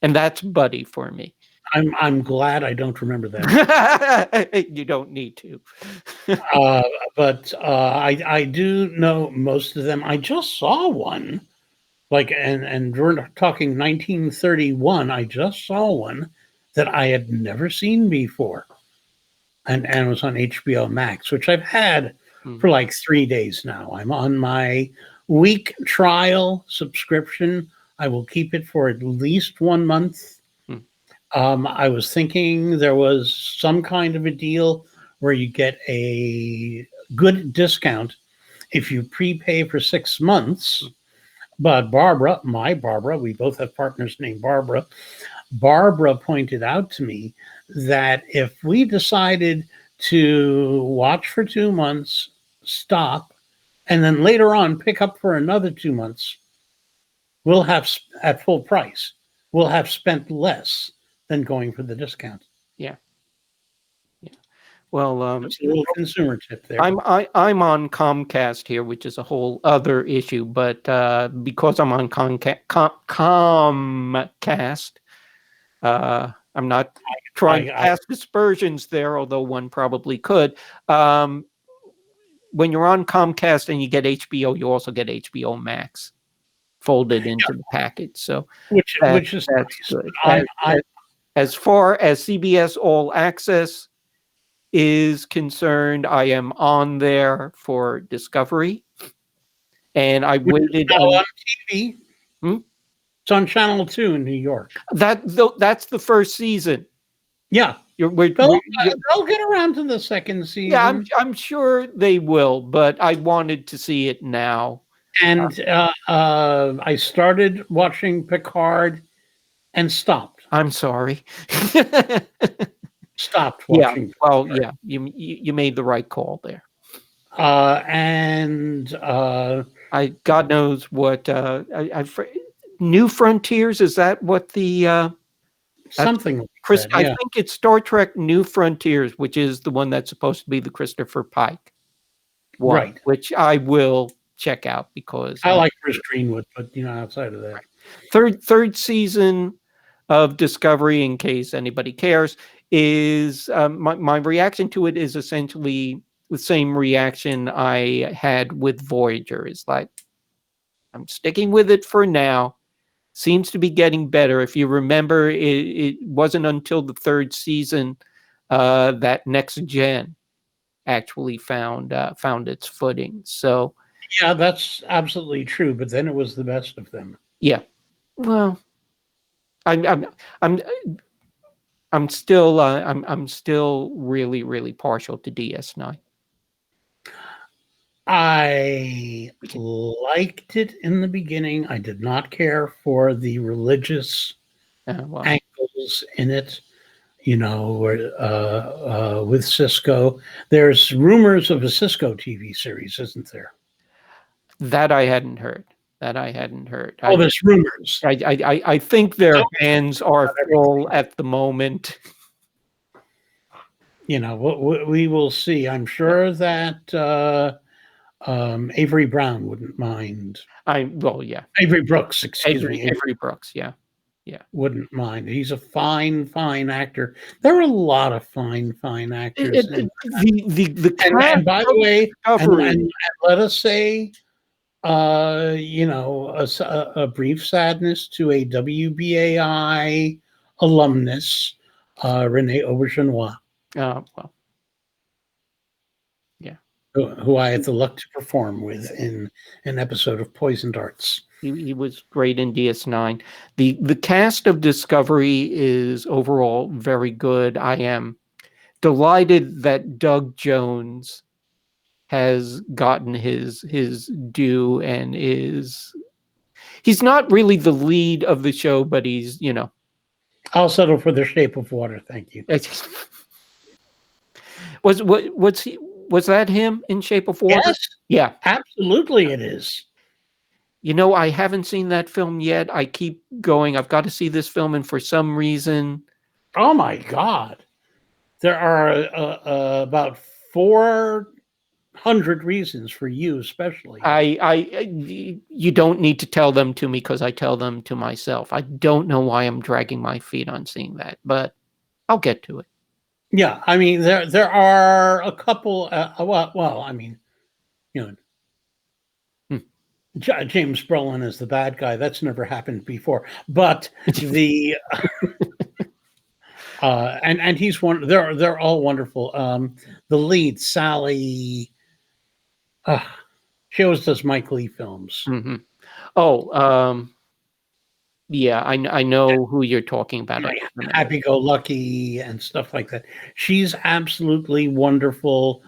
and that's Buddy for me. I'm glad I don't remember that. You don't need to. But I do know most of them. I just saw one, and we're talking 1931. I just saw one that I had never seen before, and it was on HBO Max, which I've had for like 3 days now. I'm on my week trial subscription. I will keep it for at least 1 month. I was thinking there was some kind of a deal where you get a good discount if you prepay for 6 months. But Barbara, we both have partners named Barbara. Barbara pointed out to me that if we decided to watch for 2 months, stop, and then later on pick up for another 2 months, we'll have, at full price, we'll have spent less than going for the discount. Yeah. Well, it's a little consumer tip there. I'm on Comcast here, which is a whole other issue. But because I'm on Comcast, I'm not trying to cast aspersions there, although one probably could. when you're on Comcast and you get HBO, you also get HBO Max folded into the package. So which is that's nice. good. I As far as CBS All Access is concerned, I am on there for Discovery, and I which is waited now on on TV. Hmm? It's on Channel 2 in New York. That's the first season. Yeah. They'll get around to the second season. Yeah, I'm sure they will, but I wanted to see it now. And I started watching Picard and stopped. I'm sorry. Stopped Yeah, watching. well, Picard. yeah, you made the right call there. God knows what New Frontiers, is that what the something like Chris? that, yeah. I think it's Star Trek New Frontiers, which is the one that's supposed to be the Christopher Pike one, Right. which I will check out because I like Chris Greenwood, but outside of that. Third season of Discovery, in case anybody cares, is my reaction to it is essentially the same reaction I had with Voyager. Is like, I'm sticking with it for now. Seems to be getting better. If you remember, it wasn't until the third season that Next Gen actually found its footing. So yeah, that's absolutely true. But then it was the best of them. Yeah, well, I'm still really partial to DS9. I liked it in the beginning. I did not care for the religious angles in it. With Cisco, there's rumors of a Cisco TV series, isn't there? That I hadn't heard. Oh, there's rumors. I think their hands are full at the moment. We will see. I'm sure that Avery Brown wouldn't mind. Avery Brooks, excuse me. Avery Brooks, yeah. Wouldn't mind. He's a fine actor. There are a lot of fine actors. And by the way, and let us say, a brief sadness to a WBAI alumnus, Renee Aubergenois. Well, yeah. Who I had the luck to perform with in an episode of Poison Darts. He was great in DS9. The cast of Discovery is overall very good. I am delighted that Doug Jones has gotten his due and he's not really the lead of the show, but he's, I'll settle for The Shape of Water, thank you. Was that him in Shape of Water? Yes. Yeah. Absolutely it is. I haven't seen that film yet. I keep going, I've got to see this film, and for some reason... Oh my God. There are about 400 reasons for you, especially. You don't need to tell them to me because I tell them to myself. I don't know why I'm dragging my feet on seeing that, but I'll get to it. Yeah, I mean, there are a couple, James Brolin is the bad guy. That's never happened before. But the and he's one. They're all wonderful. The lead, Sally, she always does Mike Lee films. Mm-hmm. Oh, yeah, I know who you're talking about. Happy Go Lucky and stuff like that. She's absolutely wonderful.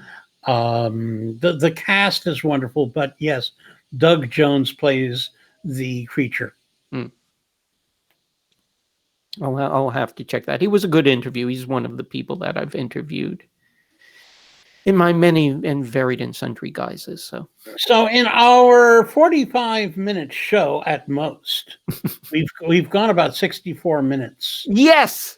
The cast is wonderful, but yes, Doug Jones plays the creature. I'll have to check that. He was a good interview. He's one of the people that I've interviewed in my many and varied and sundry guises. So in our 45-minute show at most, we've gone about 64 minutes. Yes,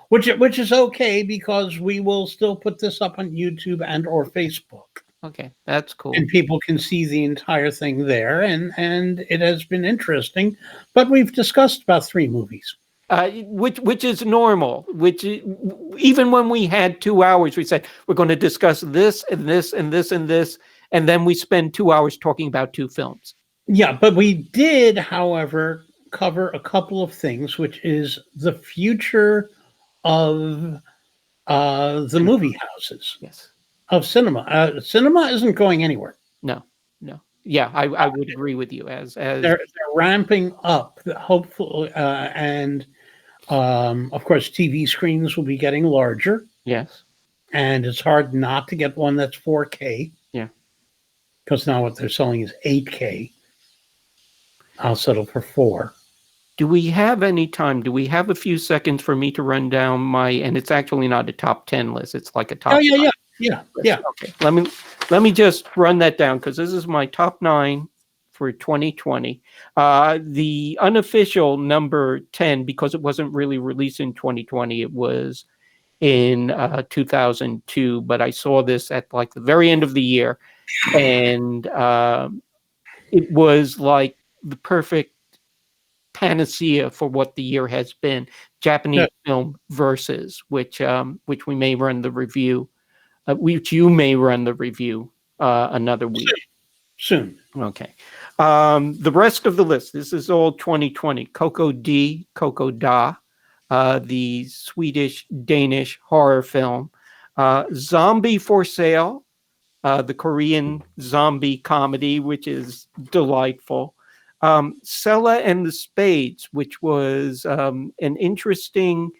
which is okay because we will still put this up on YouTube and or Facebook. Okay, that's cool. And people can see the entire thing there, and it has been interesting. But we've discussed about 3 movies. Which is normal. Even when we had 2 hours, we said we're going to discuss this and this and this and this, and then we spend 2 hours talking about 2 films. Yeah, but we did, however, cover a couple of things, which is the future of the movie houses, Yes. of cinema. Cinema isn't going anywhere. No. Yeah, I would agree with you. As They're ramping up, hopefully, and of course, TV screens will be getting larger, yes. and it's hard not to get one that's 4K. Yeah. Because now what they're selling is 8K. I'll settle for 4. Do we have any time? Do we have a few seconds for me to run down my? And it's actually not a top 10 list. It's like a top. Yeah. Okay. Let me just run that down, because this is my top 9 for 2020. The unofficial number 10, because it wasn't really released in 2020. It was in 2002, but I saw this at like the very end of the year, and it was like the perfect panacea for what the year has been. Japanese film Versus, which we may run the review, which you may run the review another week. Soon. Okay. The rest of the list, this is all 2020. Coco Da, the Swedish-Danish horror film. Zombie for Sale, the Korean zombie comedy, which is delightful. Sella and the Spades, which was an interesting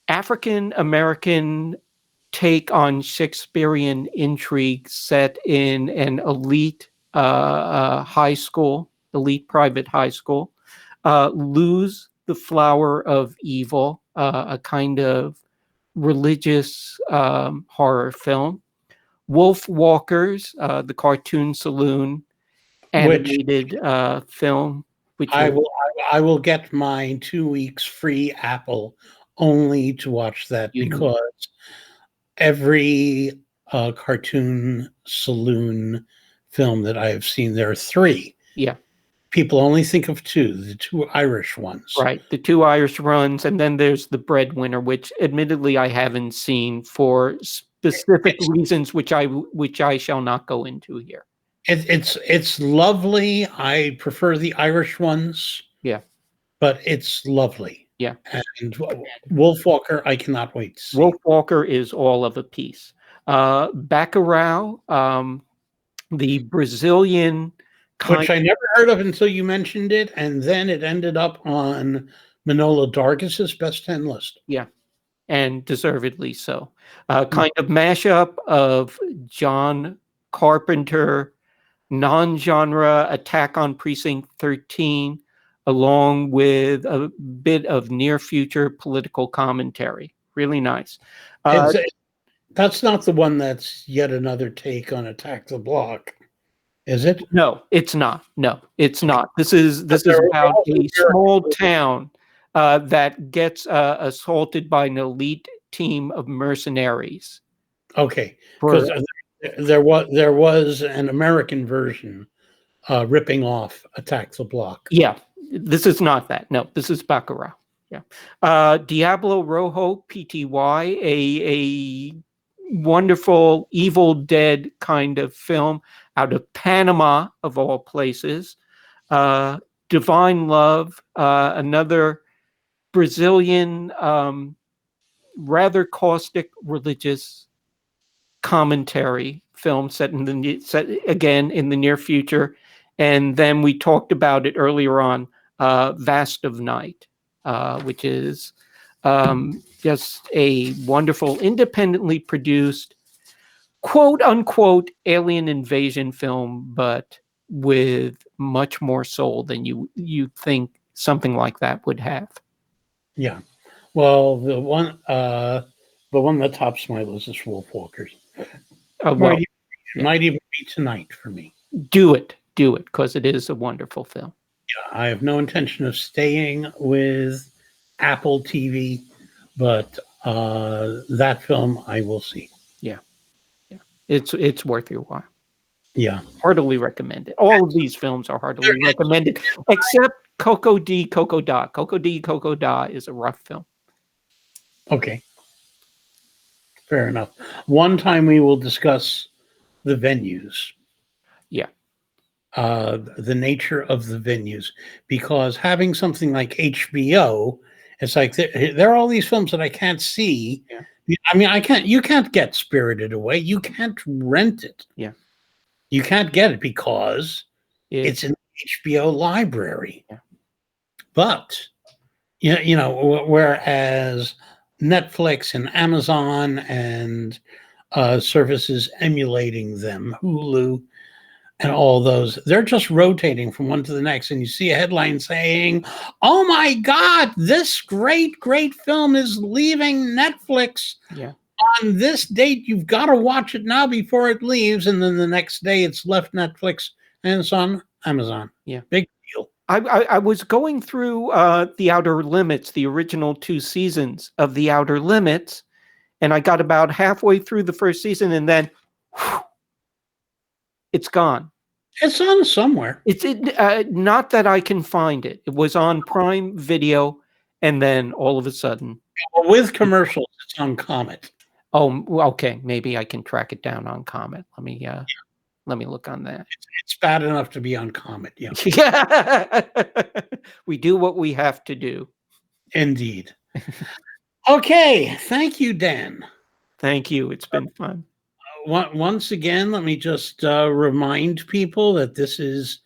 African-American take on Shakespearean intrigue set in an elite high school, elite private high school. Lose the Flower of Evil, a kind of religious horror film. Wolf Walkers, the Cartoon Saloon animated film. Which I will get mine 2 weeks free Apple only to watch that, because every Cartoon Saloon film that I have seen, there are 3. Yeah. People only think of 2, the 2 Irish ones. Right, the 2 Irish runs, and then there's The Breadwinner, which admittedly I haven't seen for specific reasons, which I shall not go into here. It's lovely. I prefer the Irish ones. Yeah. But it's lovely. Yeah. And Wolfwalker, I cannot wait to see. Wolfwalker is all of a piece. Bacurau, the Brazilian, which I never heard of until you mentioned it, and then it ended up on Manola Dargis's best 10 list. Yeah, and deservedly so. Kind of mashup of John Carpenter, non-genre Attack on Precinct 13, along with a bit of near-future political commentary. Really nice. That's not the one that's yet another take on Attack the Block, is it? No, it's not. No, it's not. This is about a small town that gets assaulted by an elite team of mercenaries. Okay, because there was an American version ripping off Attack the Block. Yeah, this is not that. No, this is Bacurau. Yeah, Diablo Rojo, PTY, a wonderful Evil Dead kind of film out of Panama, of all places. Divine Love, another Brazilian, rather caustic religious commentary film set again in the near future. And then we talked about it earlier on, Vast of Night, which is just a wonderful, independently produced, quote unquote, alien invasion film, but with much more soul than you think something like that would have. Yeah. Well, the one that tops my list is Wolfwalkers. Might even be tonight for me. Do it, because it is a wonderful film. Yeah, I have no intention of staying with Apple TV, but that film I will see. Yeah. It's worth your while. Yeah. Heartily recommended. All of these films are heartily recommended, except Coco D. Coco Da. Coco D. Coco Da is a rough film. Okay. Fair enough. One time we will discuss the venues. Yeah. The nature of the venues, because having something like HBO, it's like there are all these films that I can't see. Yeah. I mean, you can't get Spirited Away. You can't rent it. Yeah. You can't get it because it's It's an HBO library. Yeah. But whereas Netflix and Amazon and services emulating them, Hulu and all those, they're just rotating from one to the next. And you see a headline saying, "Oh my God, this great, great film is leaving Netflix Yeah. on this date. You've got to watch it now before it leaves." And then the next day it's left Netflix and it's on Amazon. Yeah. Big deal. I was going through The Outer Limits, the original 2 seasons of The Outer Limits, and I got about halfway through the first season, and then it's gone. It's on somewhere. It's not that I can find it. It was on Prime Video, and then all of a sudden, With commercials, it's on Comet. oh, okay, maybe I can track it down on Comet. Let me look on that. It's bad enough to be on Comet. Yeah, Yeah. We do what we have to do. indeed. Okay, thank you, Dan. Thank you. It's been fun. Once again, let me just remind people that this is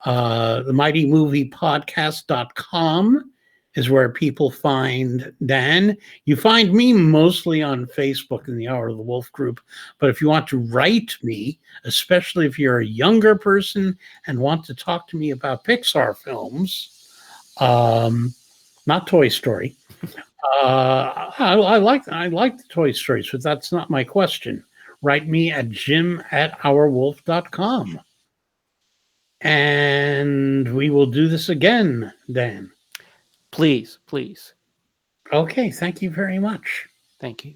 the mightymoviepodcast.com is where people find Dan. You find me mostly on Facebook in the Hour of the Wolf group. But if you want to write me, especially if you're a younger person and want to talk to me about Pixar films, not Toy Story. I like the Toy Stories, but that's not my question. Write me at jim@ourwolf.com. And we will do this again, Dan. Please, please. Okay, thank you very much. Thank you.